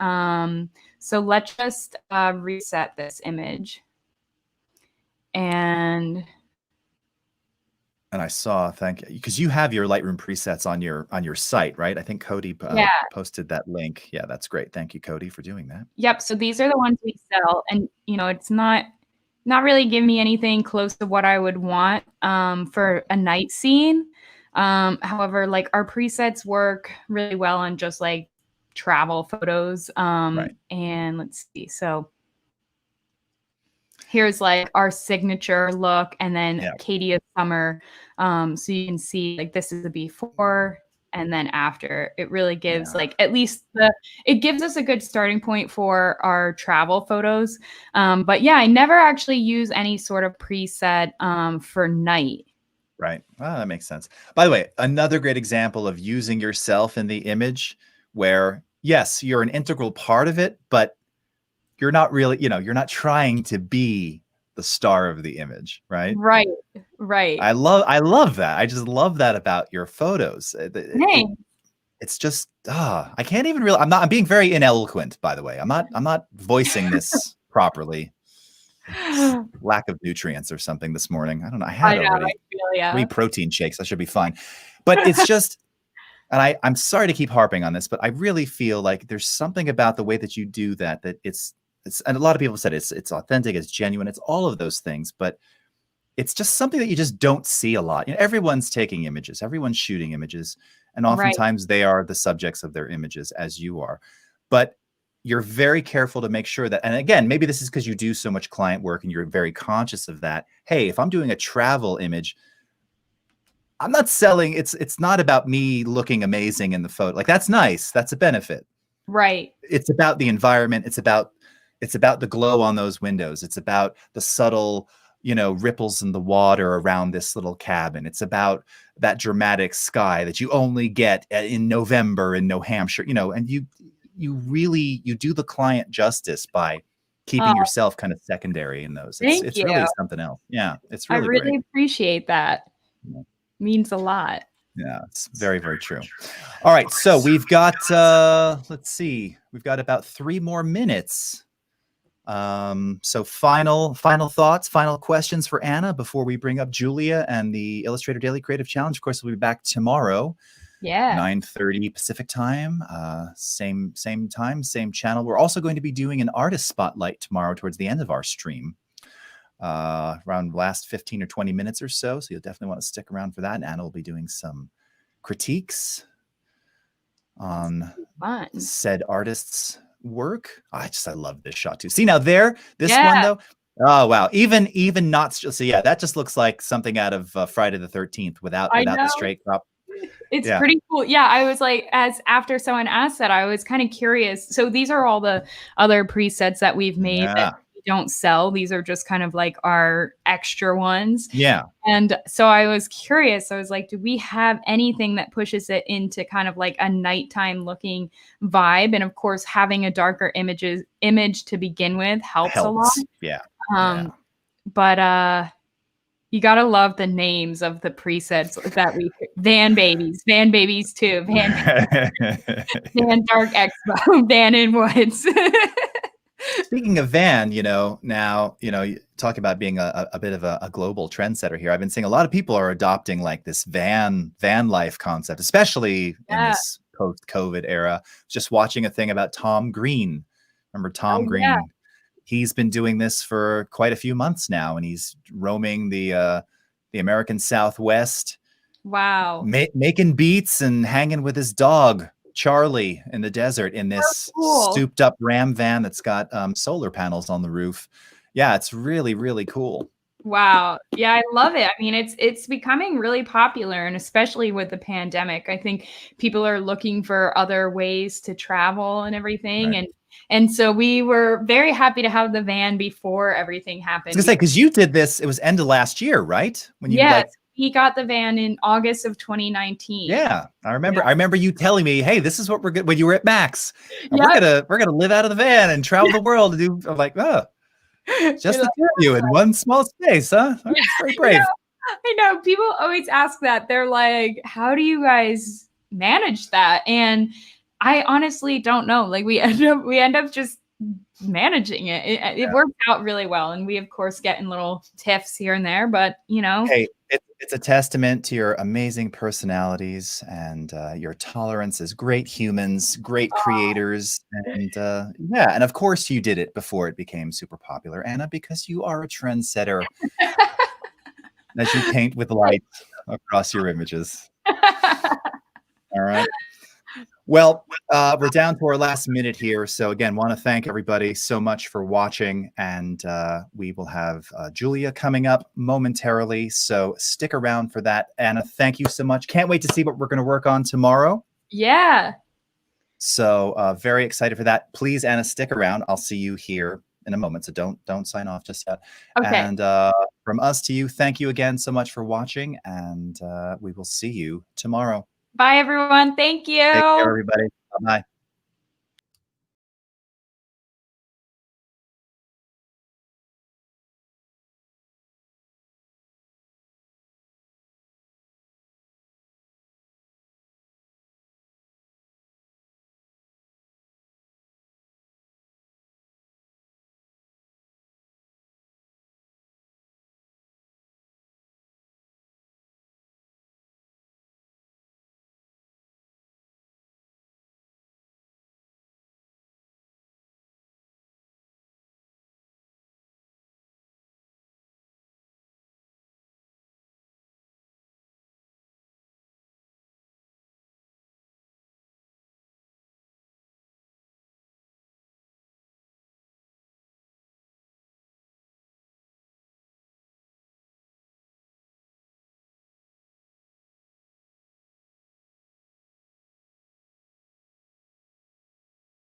So let's just reset this image. And I saw, thank you, because you have your Lightroom presets on your site, right? I think Cody yeah, posted that link. Yeah, that's great. Thank you, Cody, for doing that. yep. So these are the ones we sell, and it's not really giving me anything close to what I would want for a night scene. However, like our presets work really well on just like travel photos. Right. And let's see. So here's like our signature look, and then Yeah. Katie of Summer. So you can see like this is the before and then after. It really gives Yeah. like at least it gives us a good starting point for our travel photos. But yeah, I never actually use any sort of preset for night. Right. Ah, that makes sense. By the way, another great example of using yourself in the image where, yes, you're an integral part of it, but you're not really, you're not trying to be the star of the image, right? Right, right. I love that. I just love that about your photos. Hey, It's just I can't even really I'm being very ineloquent, by the way. I'm not voicing this properly. Lack of nutrients or something this morning. I don't know. I I had know, I already feel 3 ya. protein shakes. I should be fine. But it's just, and I'm sorry to keep harping on this, but I really feel like there's something about the way that you do that it's and a lot of people said it's authentic, it's genuine, it's all of those things, but it's just something that you just don't see a lot. Everyone's taking images, everyone's shooting images, and Right, oftentimes they are the subjects of their images as you are. But you're very careful to make sure that, and again, maybe this is because you do so much client work and you're very conscious of that. Hey, if I'm doing a travel image, I'm not selling, it's not about me looking amazing in the photo. Like that's nice. That's a benefit. right. It's about the environment. It's about the glow on those windows. It's about the subtle, ripples in the water around this little cabin. It's about that dramatic sky that you only get in November in New Hampshire, and you do the client justice by keeping Oh, yourself kind of secondary in those. It's thank it's you. really something else. Yeah, it's I really great. really appreciate that. Means a lot. Yeah, it's very, very true. All right, so we've got let's see, we've got about 3 more minutes. So final thoughts, final questions for Anna before we bring up Julia and the Illustrator Daily Creative Challenge. Of course, we'll be back tomorrow, Yeah. 9:30 Pacific time, same time, same channel. We're also going to be doing an artist spotlight tomorrow towards the end of our stream, around last 15 or 20 minutes or so. So you'll definitely want to stick around for that. And Anna will be doing some critiques on Fun. said artist's work. I love this shot too. See now this Yeah. one though. Oh wow, even not so yeah, that just looks like something out of Friday the 13th without I the know. straight crop. It's Yeah. pretty cool. Yeah, I was like, as after someone asked that, I was kind of curious. So these are all the other presets that we've made Yeah. that we don't sell. These are just kind of like our extra ones. Yeah. And so I was curious. I was like, do we have anything that pushes it into kind of like a nighttime looking vibe? And of course, having a darker image to begin with helps a lot. Helps. Yeah. Um, Yeah. but you gotta love the names of the presets that we Van Babies 2, Van Dark Expo, Van in Woods. Speaking of van, now, you talk about being a bit of a global trendsetter here. I've been seeing a lot of people are adopting like this van life concept, especially in Yeah. this post-COVID era. Just watching a thing about Tom Green. Remember Tom Oh, yeah. Green? He's been doing this for quite a few months now, and he's roaming the American Southwest, Wow. making beats and hanging with his dog Charlie in the desert in this Cool. souped up Ram van that's got solar panels on the roof. Yeah, it's really, really cool. Wow. Yeah, I love it. I mean, it's becoming really popular, and especially with the pandemic, I think people are looking for other ways to travel and everything. Right. And so we were very happy to have the van before everything I happened. was gonna say, because you did this, it was end of last year, right? When you Yes, we got the van in August of 2019. yeah, I remember. Yeah. I remember you telling me, "Hey, this is what we're good." When you were at Max, and Yep. we're gonna live out of the van and travel the world and do. I'm like, oh, just the two of you in one small space, huh? Yeah, It's very brave. I know. People always ask that. They're like, "How do you guys manage that?" And I honestly don't know. Like we end up just managing it. It worked out really well, and we of course get in little tiffs here and there, but Hey, it's a testament to your amazing personalities and your tolerance as great humans, great creators, and yeah, and of course you did it before it became super popular, Anna, because you are a trendsetter as you paint with light across your images. All right. Well, we're down to our last minute here. So again, want to thank everybody so much for watching. And we will have Julia coming up momentarily. So stick around for that. Anna, thank you so much. Can't wait to see what we're going to work on tomorrow. Yeah. So very excited for that. Please, Anna, stick around. I'll see you here in a moment. So don't sign off just yet. Okay. And from us to you, thank you again so much for watching. And we will see you tomorrow. Bye, everyone. Thank you. Take care, everybody. Bye-bye.